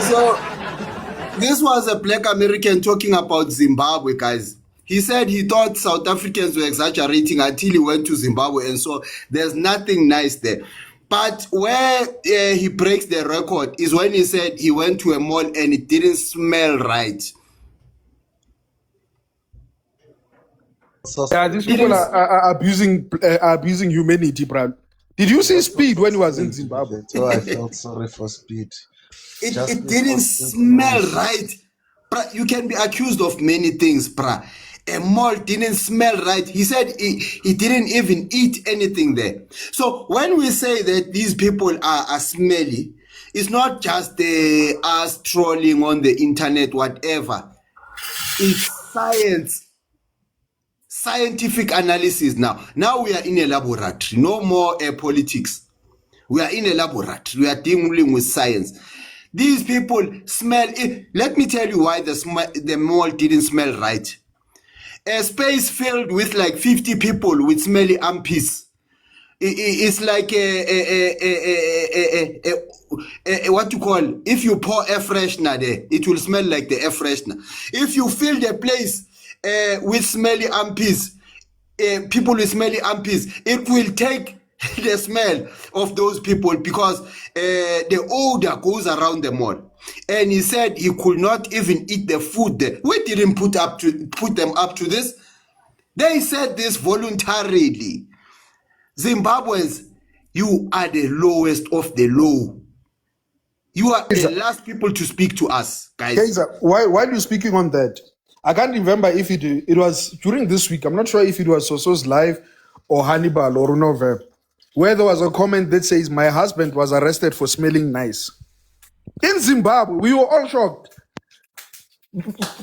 So this was a Black American talking about Zimbabwe, guys. He said he thought South Africans were exaggerating until he went to Zimbabwe, and so there's nothing nice there. But where he breaks the record is when he said he went to a mall and it didn't smell right. Yeah, these people are abusing humanity, Brad. Did you see Speed when he was in Zimbabwe? So I felt sorry for Speed. It didn't smell right. Bruh, you can be accused of many things, bruh. a mall didn't smell right. He said he didn't even eat anything there. So when we say that these people are smelly, it's not just us trolling on the internet, whatever. It's scientific analysis now. Now we are in a laboratory. No more politics. We are in a laboratory. We are dealing with science. These people smell. Let me tell you why the mall didn't smell right. A space filled with like 50 people with smelly armpits. It's like what you call, if you pour air freshener there, it will smell like the air freshener. If you fill the place with smelly armpits, people with smelly armpits, it will take the smell of those people because the odor goes around the mall. And he said he could not even eat the food there. We didn't put them up to this. They said this voluntarily. Zimbabweans, you are the lowest of the low. You are the last people to speak to us, guys. Kaiser, while you're speaking on that, I can't remember if it was during this week. I'm not sure if it was Soso's live or Hannibal or Unoverb, where there was a comment that says, my husband was arrested for smelling nice. In Zimbabwe, we were all shocked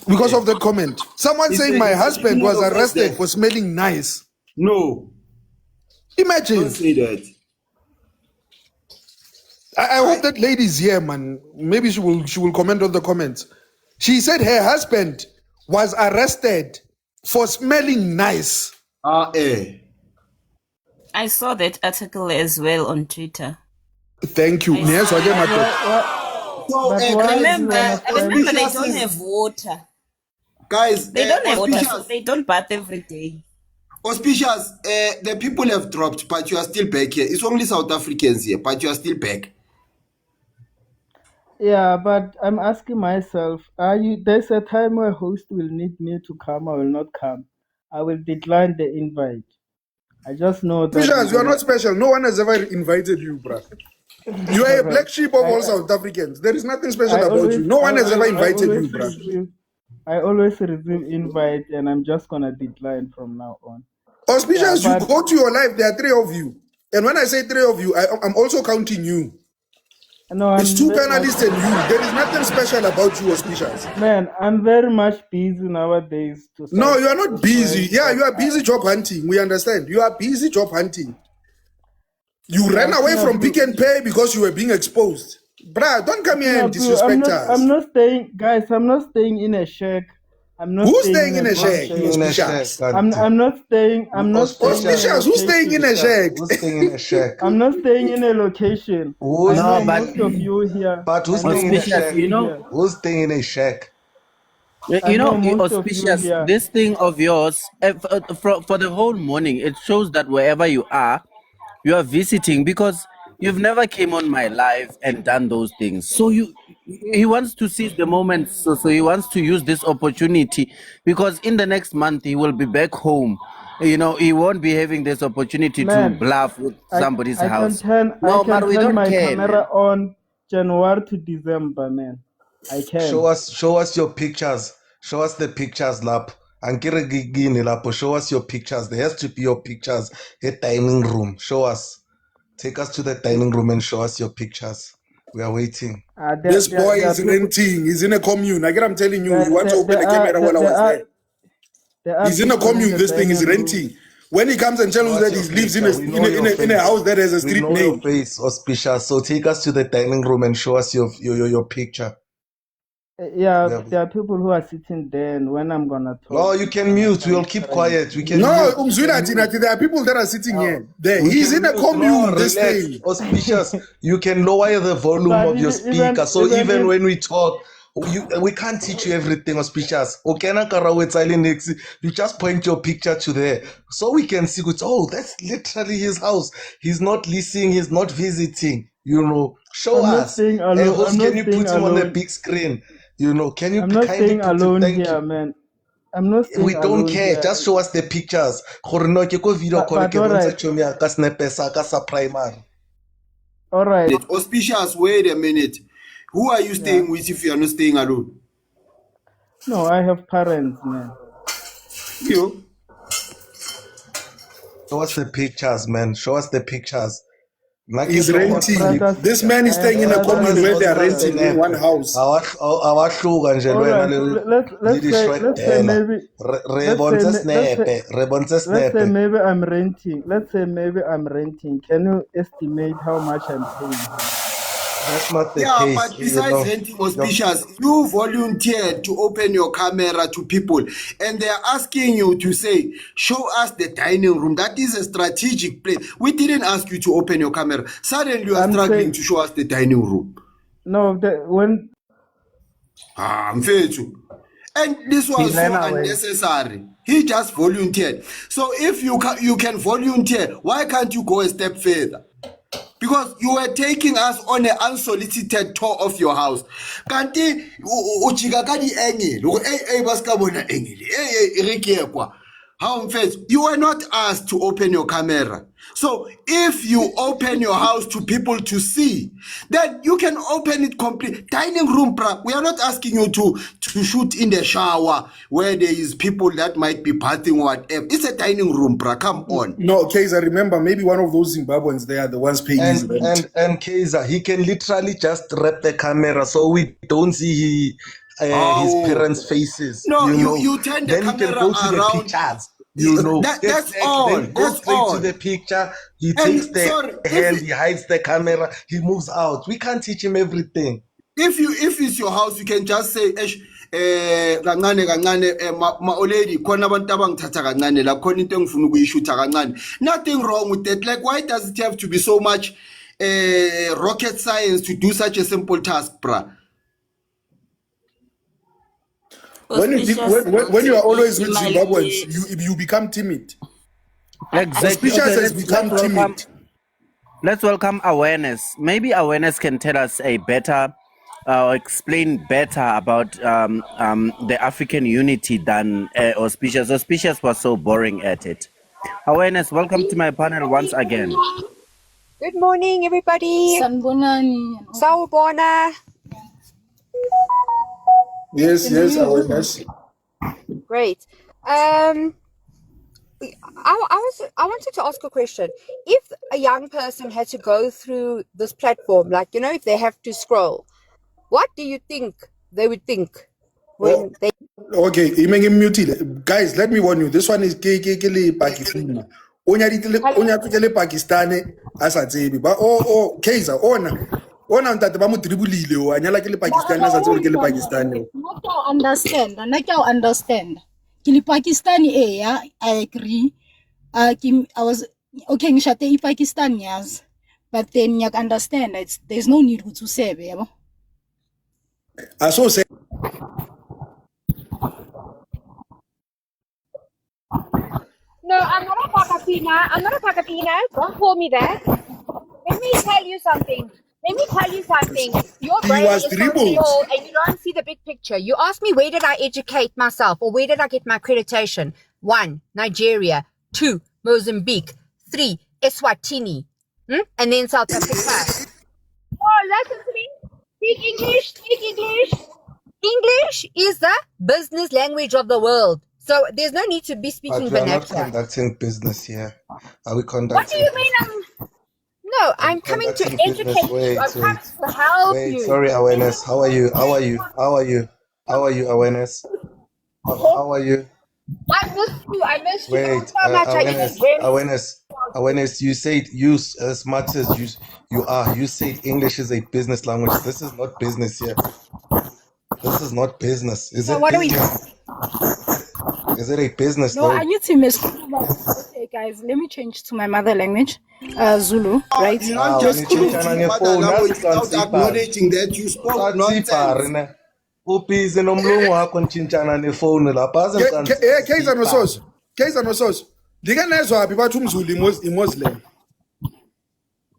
because of that comment. Someone saying my husband was arrested for smelling nice. No. Imagine. Don't say that. I hope that lady's here, man. Maybe she will comment on the comments. She said her husband was arrested for smelling nice. I saw that article as well on Twitter. Thank you. Yes, remember they don't have water. Guys, they don't have water, so they don't bath every day. Auspicious, the people have dropped, but you are still back here. It's only South Africans here, but you are still back. Yeah, but I'm asking myself, there's a time where host will need me to come, I will not come. I will decline the invite. I just know that... Auspicious, you are not special. No one has ever invited you, bruh. You are a black sheep of all South Africans. There is nothing special about you. No one has ever invited you, bruh. I always receive invite, and I'm just going to decline from now on. Auspicious, you go to your life, there are 3 of you. And when I say 3 of you, I'm also counting you. No, it's 2 panelists and you. There is nothing special about you, Auspicious. Man, I'm very much busy nowadays. No, you are not busy. Yeah, you are busy job hunting. We understand. You are busy job hunting. You ran away from Pick and Pay because you were being exposed. Bruh, don't come here and disrespect us. I'm not staying, guys, I'm not staying in a shack. Who's staying in a shack? I'm not staying. Auspicious, who's staying in a shack? Who's staying in a shack? I'm not staying in a location. Most of you here. But who's staying in a shack? Who's staying in a shack? You know, Auspicious, this thing of yours, for the whole morning, it shows that wherever you are visiting, because you've never came on my live and done those things. So he wants to seize the moment. So he wants to use this opportunity, because in the next month he will be back home. You know, he won't be having this opportunity to bluff with somebody's house. I can turn my camera on January to December, man. I can. Show us your pictures. Show us the pictures, lap. Show us your pictures. There has to be your pictures. A dining room. Show us. Take us to the dining room and show us your pictures. We are waiting. This boy is renting. He's in a commune. I'm telling you, you want to open the camera while I was there. He's in a commune. This thing is renting. When he comes and tells us that he lives in a house that has a street name. Your face, Auspicious. So take us to the dining room and show us your picture. Yeah, there are people who are sitting there, and when I'm gonna talk. No, you can mute. We'll keep quiet. We can. No, there are people that are sitting here. There, he's in a commune. This thing, Auspicious. You can lower the volume of your speaker, so even when we talk, we can't teach you everything, Auspicious. You just point your picture to there, so we can see. Oh, that's literally his house. He's not leasing. He's not visiting. You know, show us. Can you put him on the big screen? You know, can you? I'm not staying alone here, man. I'm not staying We don't care. Here. Just show us the pictures. All right. Auspicious, wait a minute. Who are you staying with if you are not staying alone? No, I have parents, man. You. Show us the pictures, man. Show us the pictures. He's renting. This man is staying in a commune where they are renting in one house. Let's say maybe I'm renting. Let's say maybe I'm renting. Can you estimate how much I'm paying? That's not the Yeah, case. but besides renting auspicious, you volunteered to open your camera to people, and they are asking you to say, show us the dining room. That is a strategic place. We didn't ask you to open your camera. Suddenly you are struggling to show us the dining room. No, I'm fair too. And this was so unnecessary. He just volunteered. So if you can volunteer, why can't you go a step further? Because you were taking us on an unsolicited tour of your house. Kanti uchika kadi engile. Baskabona engile. How first you were not asked to open your camera. So if you open your house to people to see, then you can open it complete. Dining room, we are not asking you to shoot in the shower where there is people that might be bathing or whatever. It's a dining room, come on. No, Kaiser, remember, maybe one of those Zimbabweans, they are the ones paying his rent. And Kaiser, he can literally just wrap the camera so we don't see his parents' faces. No, you turn the camera then you can go to around. the pictures. That's all. Then go straight to the picture. He takes the hand, he hides the camera, he moves out. We can't teach him everything. If it's your house, you can just say, kancane ma-oledi khona abantu abangithatha kancane la khona into engifuna ukuyishuta kancane. Nothing wrong with that. Like, why does it have to be so much rocket science to do such a simple task, bruh? When you are always with Zimbabweans, you become timid. Exactly. Suspicious has become timid. Let's welcome Awareness. Maybe Awareness can tell us a better, explain better about the African unity than Auspicious. Auspicious was so boring at it. Awareness, welcome to my panel once again. Good morning, everybody. Sanbonani. Sawubona. Yes, Awareness. Great. I wanted to ask a question. If a young person had to go through this platform, like, if they have to scroll, what do you think they would think when they... Okay, guys, let me warn you. This one is Pakistan. Pakistan as a baby. But Kaiser, ona ntate ba mo dribulile o anyala ke le Pakistan a sa tsebe ke le Pakistan. Understand. Ke le Pakistan yeah, I agree. I was okay ngishate iPakistan yes. But then you understand there's no need to say yabo. So say No, I'm not a Pakapina. Don't call me that. Let me tell you something. Your brain is so small and you don't see the big picture. You ask me, where did I educate myself or where did I get my accreditation? 1, Nigeria. 2, Mozambique. 3, Eswatini. And then South Africa. Oh, listen to me. Speak English. English is the business language of the world. So there's no need to be speaking vernacular. We are not conducting business here. Are we conducting? What do you mean? No, I'm coming to educate you. I'm coming to help you. Sorry, Awareness. How are you? Awareness? How are you? I missed you. Wait, Awareness. You said use as much as you are. You said English is a business language. This is not business here. This is not business. Is it? What business? Is it a business? No, I need to miss. Okay, guys, let me change to my mother language, Zulu, right? You're not just acknowledging that you spoke nonsense. Kaiser Nososo. Ndikanezwa phi bathi umZulu iMuslim.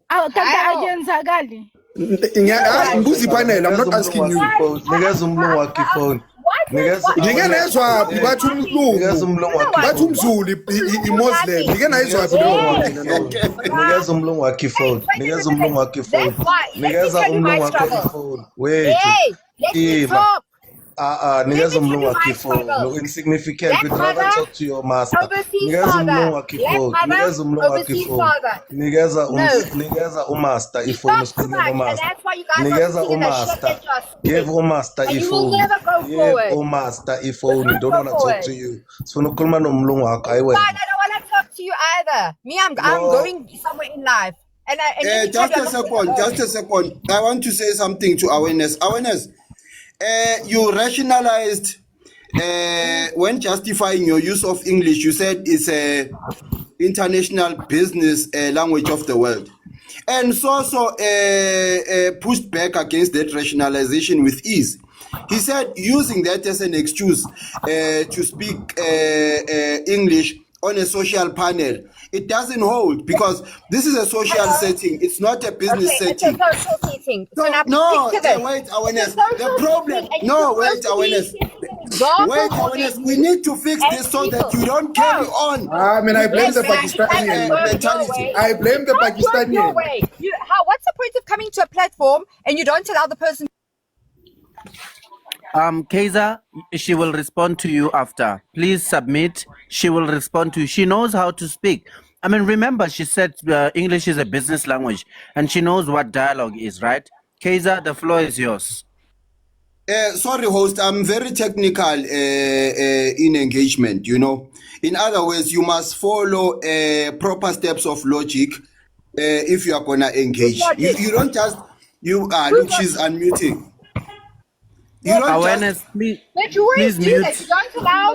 Akenzakali. Ngibuza ipanel, I'm not asking you. Nikeza umlungu wakhe phone. Ndikanezwa phi bathi umZulu iMuslim. Ndikanezwa phi lo. Nikeza umlungu wakhe phone. Wait. Hey, let me talk. Let me Nikeza tell you umlungu my akifo. No, struggle. insignificant. Black We'd rather mother, talk to your master. overseas Nikeza father. umlungu Black akifo. mother, Nikeza umlungu overseas akifo. father. Nikeza No. Nikeza umaster You ifo talk too musikhuluma much, and nomaster. that's why you guys are Nikeza sitting in the shit umaster. that you are Give speaking. umaster And you will ifoni. never go Give forward. umaster You ifoni. can't Don't go want to talk forward. to you. Sifuna ukukhuluma nomlungu wakho Fine, ayiwena. I don't want to talk to you either. Me, I'm No. going somewhere in life. And let me tell Just you, a I'm not second, gonna just a second. I want to say something to Awareness. Awareness, you rationalized when justifying your use of English. You said it's a international business language of the world, and so pushed back against that rationalization with ease. He said using that as an excuse to speak English on a social panel, it doesn't hold because this is a social setting. It's not a business Okay, it's a setting. social setting. So now No, stick to this. wait, Awareness. It's a social The problem. setting, and No, you're wait, supposed to be Awareness. setting an example Wait, for Awareness. them We need to fix as this so that people. you don't carry No. on. I mean, I blame the Listen, it doesn't Pakistani. work your mentality. way. I blame the It can't work your Pakistani. way. What's the point of coming to a platform and you don't allow the person? Kaiser, she will respond to you after. Please submit. She will respond to you. She knows how to speak. I mean, remember, she said English is a business language, and she knows what dialogue is, right? Kaiser, the floor is yours. Sorry, host. I'm very technical in engagement. In other words, you must follow proper steps of logic if you are gonna engage. You don't just look. She's unmuting. You don't Awareness, please. But you always Please do mute. that.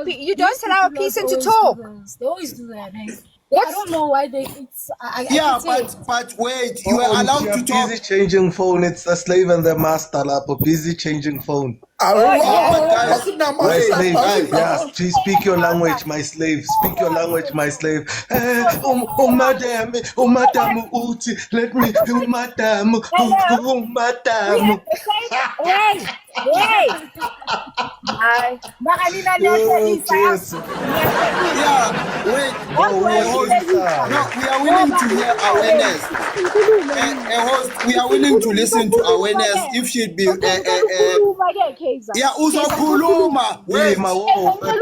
You don't allow a person to talk. They always do that. I don't know why they. It's I Yeah, can say but wait. You are allowed You're to talk. busy changing phone. It's the slave and the master. Lapo. Busy changing phone. My slave, yeah, please speak your language, my slave. Speak your language, my slave. Madam, uti, let me, madam, madam. Hey! Yeah, wait. No, we are willing to hear Awareness. Host, we are willing to listen to Awareness if she'd be. Yeah, uzokhuluma. Wait,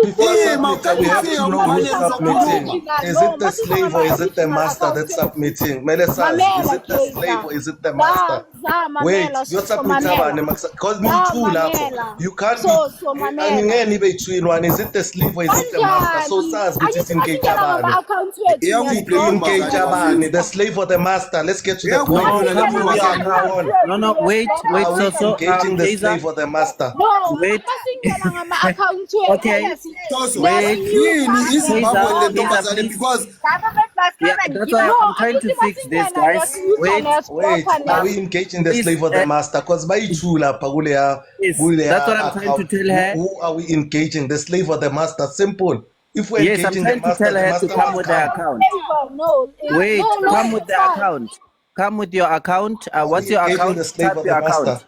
Before submitting, we have to know who's submitting. Is it the slave or is it the master that's submitting? Melissa, is it the slave or is it the master? Wait, you're submitting because me too, lapho. You can't be. Angingeni between one. Is it the slave or is it the master? So SARS, which is engage abani. Engage abani, the slave or the master. Let's get to the point. No, wait. So engaging the slave or the master. Wait. Okay. Because that's why I'm trying to fix this, guys. Wait. Are we engaging the slave or the master? Because by chula pagulea. That's what I'm trying to tell her. Who are we engaging? The slave or the master? Simple. If we're Yes, I'm engaging trying the master, to tell the her master to come will with the account. Wait, come with the account. Come with your account. What's your engaging account? the slave Type or your the master? account.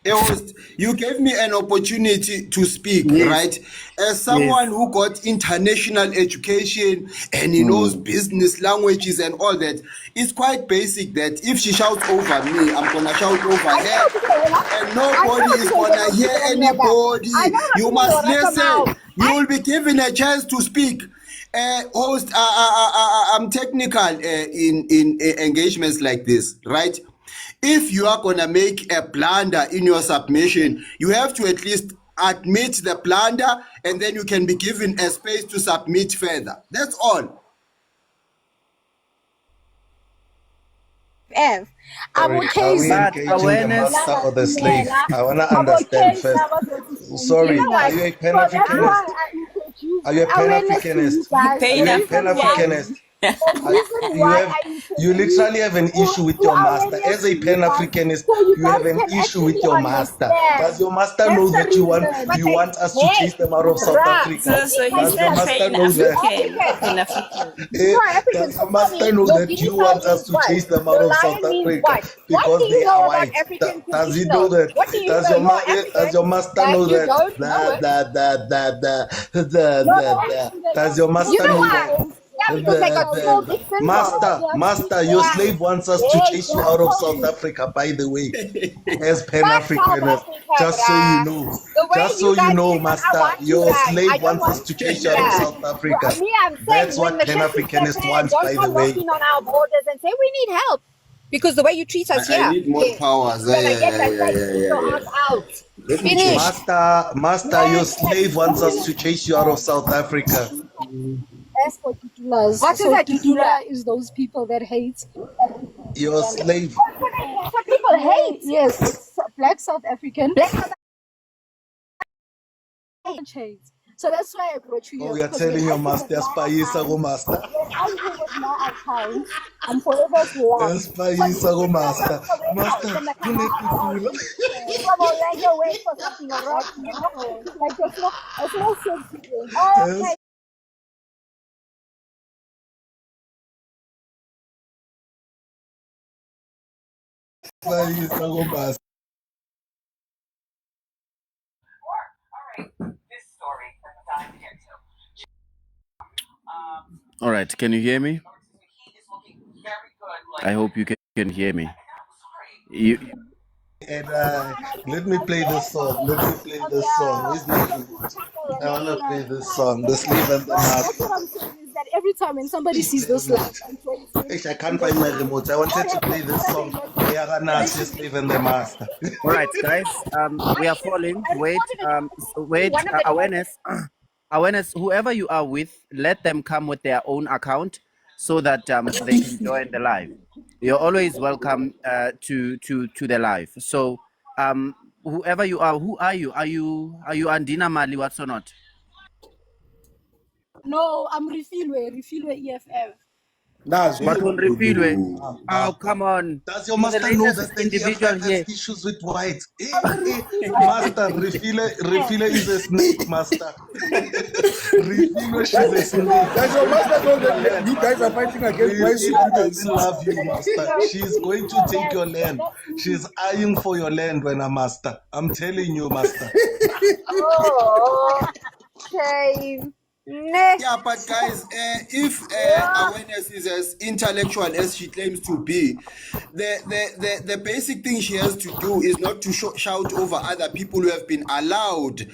Host, you gave me an opportunity to speak, right? As someone who got international education and he knows business languages and all that, it's quite basic that if she shouts over me, I'm gonna shout over her, and nobody is gonna hear anybody. You must listen. You will be given a chance to speak. Host, I'm technical in engagements like this, right? If you are gonna make a blunder in your submission, you have to at least admit the blunder, and then you can be given a space to submit further. That's all. Are we engaging the master or the slave? I wanna understand first. Sorry, are you a Pan-Africanist? Are you a Pan-Africanist? Are you a Pan-Africanist? You literally have an issue with your master. As a Pan-Africanist, you have an issue with your master. Does your master know that you want us to chase them out of South Africa? Does your master know that? Does your master know that you want us to chase them out of South Africa because they are white? Does he know that? Does your master know that? Does your master know that? because they got small dick syndrome. Master, your slave wants us to chase you out of South Africa, by the way, as Pan-Africaners. Just so you know. Just so you know, Master, your slave wants us to chase you out of South Africa. That's what Pan-Africanist wants, by the way. Knocking on our borders and say we need help because the way you treat us here. I need more powers. Out. Finish. Master, your slave wants us to chase you out of South Africa. As for Tutulas, What is so that, Tutula is those people that hate. Your slave. What people hate? Yes, black South African. Hate. So that's why I brought you here. Oh, we are because telling when your I master, was Spayisa go master. when I with my account, I'm forever loved. Spayisa go master. Master, From Orlando, wait for something, alright? Like it's not so Okay. Spayisa go master. All right, can you hear me? I hope you can hear me. You, And let me play this song. Let me play this song. Isn't it good? I want to play this song. The Slave and the That's Master. what I'm saying is that every time when somebody sees this live, I can't find my remote. I wanted to play this song. The Slave and the Master. all right, guys. We are falling. Wait. Wait. Awareness. Awareness. Whoever you are with, let them come with their own account so that they can join the live. You're always welcome to the live. So whoever you are, who are you? Are you Andina Mali? What's or not? no, I'm Refilwe EFF. That's But on Refilwe. Oh, come on. Does your You're the master know latest that the individual EFF here. has issues with white? Master, Refile is a snake, Master. Refile, she's a snake. Does your master know that you guys are fighting against white Refile students? doesn't love you, Master. She's going to take your land. She's eyeing for your land when I'm Master. I'm telling you, Master. Oh, shame. Next. Yeah, but guys, if Awareness is as intellectual as she claims to be, the basic thing she has to do is not to shout over other people who have been allowed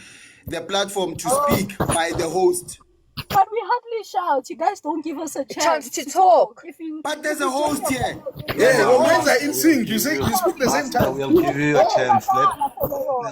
the platform to speak by the host. But we hardly shout. You guys don't give us a Chance to talk. If you, But there's a host here. Yeah, your minds are in sync. You say you speak the same Master, time. we'll give you a chance.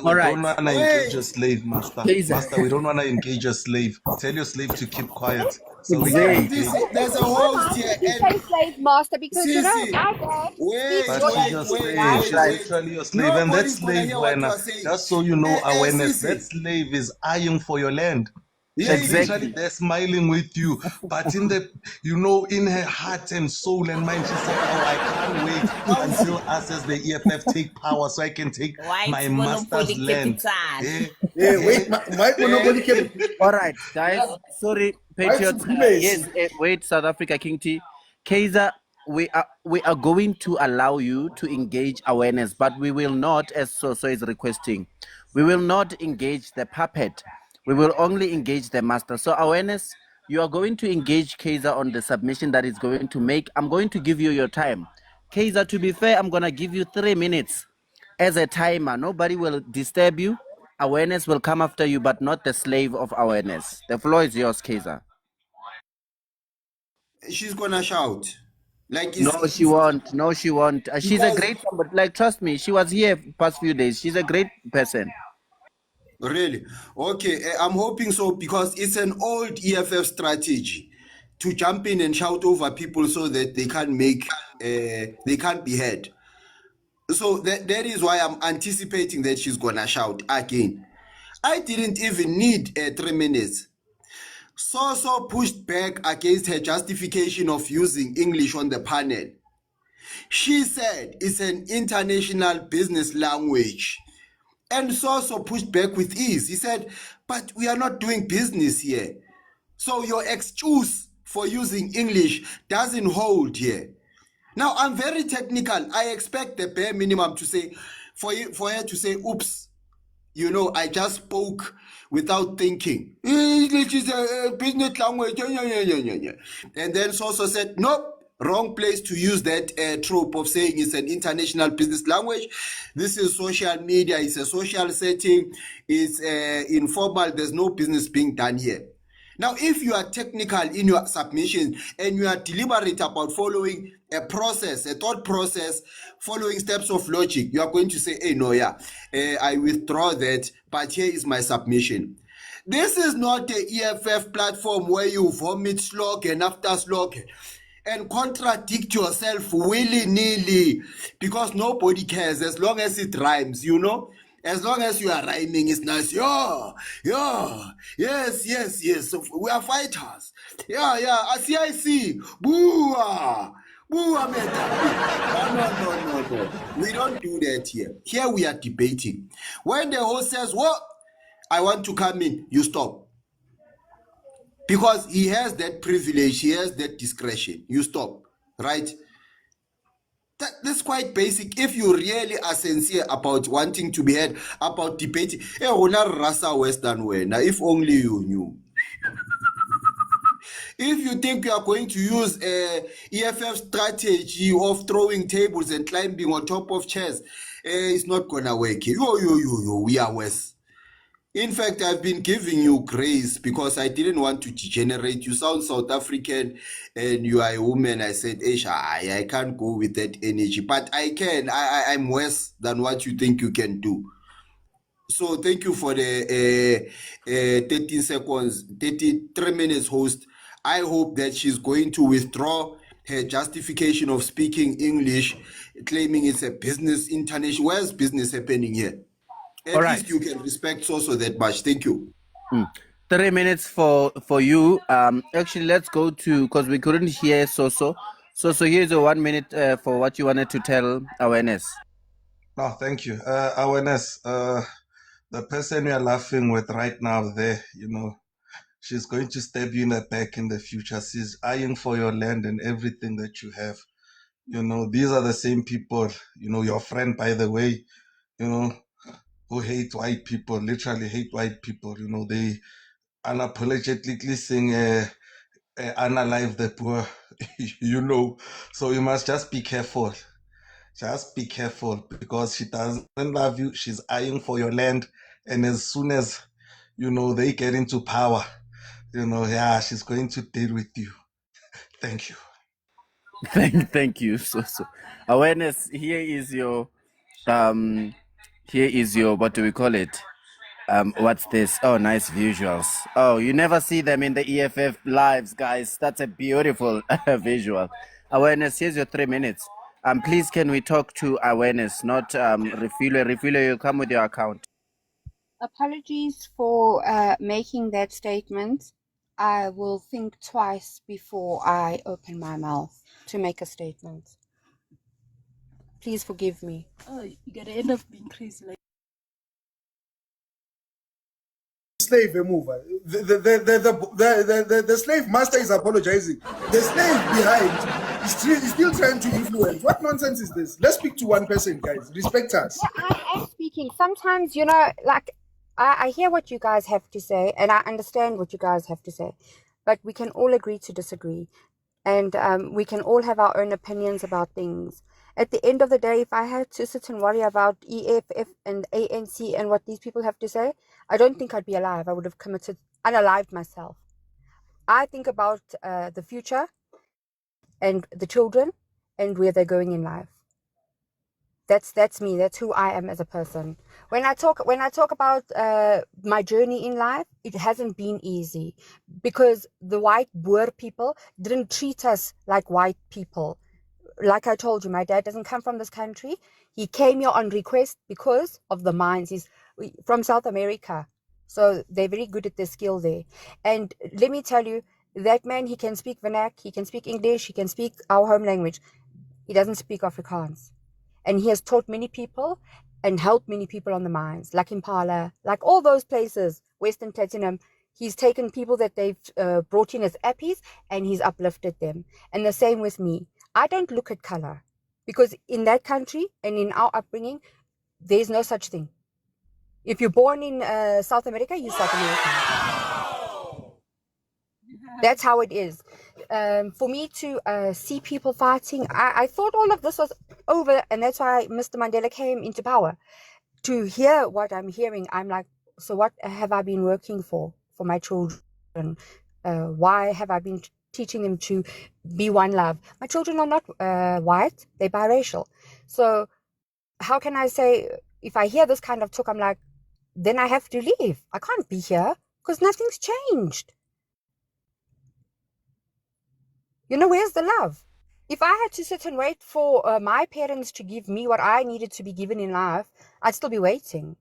We right. don't want to engage a slave, Master. Kaiser. Master, we don't want to engage a slave. Tell your slave to keep quiet. So we Zay. can engage. There's a host here. You say slave master because you know Sissy, my dad wait, speaks But what she's I a speak, slave. right? She's literally a slave. And that Nobody's gonna slave, hear what you when, are saying. just so you know, awareness, Sissy. that slave is eyeing for your land. Yeah, She's literally there smiling with you. But in the, in her heart and soul and mind, she said, oh, I can't wait until us as the EFF take power so I can take my master's land. Eh? Yeah, wait, white monopoly came. All right, guys. Sorry, Patriots. supremacy. Yes, wait, South Africa, King T. Kaiser, we are going to allow you to engage Awareness, but we will not, as so is requesting, we will not engage the puppet. We will only engage the master. So Awareness, you are going to engage Kaiser on the submission that is going to make. I'm going to give you your time. Kaiser, to be fair, I'm going to give you 3 minutes as a timer. Nobody will disturb you. Awareness will come after you, but not the slave of Awareness. The floor is yours, Kaiser. She's gonna shout. Like No, she won't. No, she won't. She's a Because- great somebody. Like, trust me, she was here past few days. She's a great person. Really? Okay, I'm hoping so because it's an old EFF strategy to jump in and shout over people so that they can't they can't be heard. So that is why I'm anticipating that she's gonna shout again. I didn't even need 3 minutes. So pushed back against her justification of using English on the panel. She said it's an international business language. And Soso pushed back with ease. He said, but we are not doing business here. So your excuse for using English doesn't hold here. Now, I'm very technical. I expect the bare minimum to say, for her to say, oops. You know, I just spoke without thinking. This is a business language. And then Soso said, nope, wrong place to use that trope of saying it's an international business language. This is social media. It's a social setting. It's informal. There's no business being done here. Now, if you are technical in your submission and you are deliberate about following a process, a thought process, following steps of logic, you are going to say, hey, no, yeah, I withdraw that, but here is my submission. This is not a EFF platform where you vomit slogan after slogan and contradict yourself willy-nilly because nobody cares as long as it rhymes, you know? As long as you are rhyming, it's nice. Yeah, yes. So we are fighters. Yeah. I see. Boo, meta. No. We don't do that here. Here we are debating. When the host says, "What? I want to come in," you stop. Because he has that privilege, he has that discretion. You stop, right? That's quite basic. If you really are sincere about wanting to be heard, about debating, Rasa Western way. Now, if only you knew. If you think you are going to use a EFF strategy of throwing tables and climbing on top of chairs, it's not gonna work. We are worse. In fact, I've been giving you grace because I didn't want to degenerate. You sound South African and you are a woman. I said, Esha, I can't go with that energy, but I can. I'm worse than what you think you can do. So thank you for the 13 seconds, 33 minutes host. I hope that she's going to withdraw her justification of speaking English, claiming it's a business international. Where's business happening here? At All least right. you can respect Soso that much. Thank you. 3 minutes for you. Actually, let's go to, because we couldn't hear Soso. So here's a 1 minute for what you wanted to tell Awareness. No, thank you. Awareness, the person you are laughing with right now there, you know, she's going to stab you in the back in the future. She's eyeing for your land and everything that you have. You know, these are the same people, you know, your friend, by the way, you know, who hate white people, literally hate white people. You know, they unapologetically sing, unalive the poor, you know. So you must just be careful. Just be careful because she doesn't love you. She's eyeing for your land. And as soon as, you know, they get into power, you know, yeah, she's going to deal with you. Thank you. Thank you, Soso. Awareness, here is your, what do we call it? What's this? Oh, nice visuals. Oh, you never see them in the EFF lives, guys. That's a beautiful visual. Awareness, here's your 3 minutes. Please, can we talk to Awareness, not Refilo? Refilo, you come with your account. Apologies for making that statement. I will think twice before I open my mouth to make a statement. Please forgive me. Oh, you gotta end up being crazy like. Slave remover. The slave master is apologizing. The slave behind is still trying to influence. What nonsense is this? Let's speak to one person, guys. Respect us. Yeah, I am speaking. Sometimes, you know, like, I hear what you guys have to say, and I understand what you guys have to say, but we can all agree to disagree, and we can all have our own opinions about things. At the end of the day, if I had to sit and worry about EFF and ANC and what these people have to say, I don't think I'd be alive. I would have unalived myself. I think about the future and the children and where they're going in life. That's me. That's who I am as a person. When I talk about my journey in life, it hasn't been easy because the white Boer people didn't treat us like white people. Like I told you, my dad doesn't come from this country. He came here on request because of the mines. He's from South America. So they're very good at their skill there. And let me tell you, that man, he can speak Vernac, he can speak English, he can speak our home language. He doesn't speak Afrikaans. And he has taught many people and helped many people on the mines, like Impala, like all those places, Western Platinum. He's taken people that they've brought in as appies and he's uplifted them. And the same with me. I don't look at color because in that country and in our upbringing, there's no such thing. If you're born in South America, you're South American. That's how it is. For me to see people fighting, I thought all of this was over, and that's why Mr. Mandela came into power. To hear what I'm hearing, I'm like, so what have I been working for my children? Why have I been teaching them to be one love? My children are not white, they're biracial. So how can I say, if I hear this kind of talk, I'm like, then I have to leave. I can't be here because nothing's changed. You know, where's the love? If I had to sit and wait for my parents to give me what I needed to be given in life, I'd still be waiting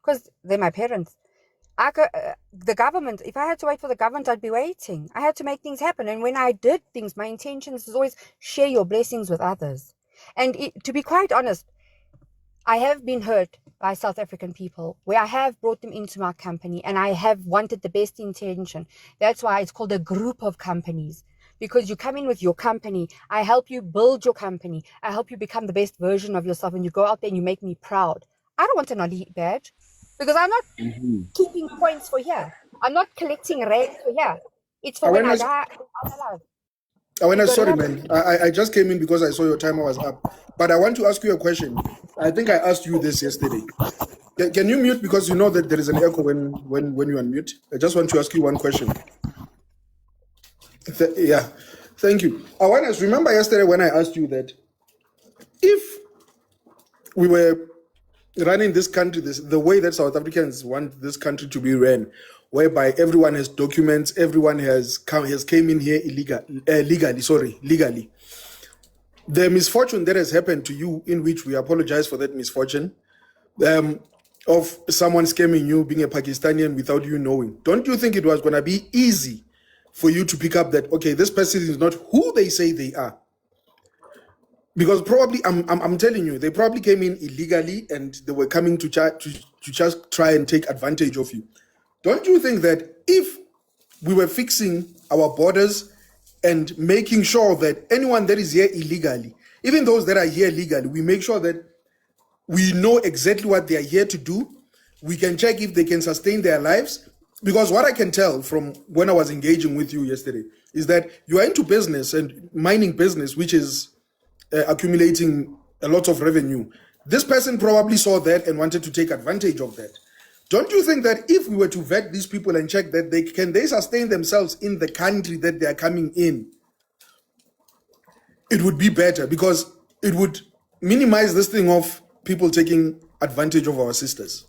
because they're my parents. The government, if I had to wait for the government, I'd be waiting. I had to make things happen. And when I did things, my intentions is always share your blessings with others. And to be quite honest, I have been hurt by South African people where I have brought them into my company and I have wanted the best intention. That's why it's called a group of companies. Because you come in with your company, I help you build your company, I help you become the best version of yourself, and you go out there and you make me proud. I don't want an elite badge because I'm not keeping points for here. I'm not collecting rank for here. It's for when I die, I'm alive. Awareness, sorry, man. I just came in because I saw your timer was up. But I want to ask you a question. I think I asked you this yesterday. Can you mute because you know that there is an echo when you unmute? I just want to ask you one question. Yeah, thank you. Awareness, remember yesterday when I asked you that if we were running this country, the way that South Africans want this country to be ran, whereby everyone has documents, everyone has came in here legally. The misfortune that has happened to you, in which we apologize for that misfortune, of someone scamming you, being a Pakistani without you knowing. Don't you think it was going to be easy for you to pick up that, okay, this person is not who they say they are? Because probably, I'm telling you, they probably came in illegally and they were coming to just try and take advantage of you. Don't you think that if we were fixing our borders and making sure that anyone that is here illegally, even those that are here legally, we make sure that we know exactly what they are here to do, we can check if they can sustain their lives? Because what I can tell from when I was engaging with you yesterday is that you are into business and mining business, which is accumulating a lot of revenue. This person probably saw that and wanted to take advantage of that. Don't you think that if we were to vet these people and check that they sustain themselves in the country that they are coming in, it would be better because it would minimize this thing of people taking advantage of our sisters?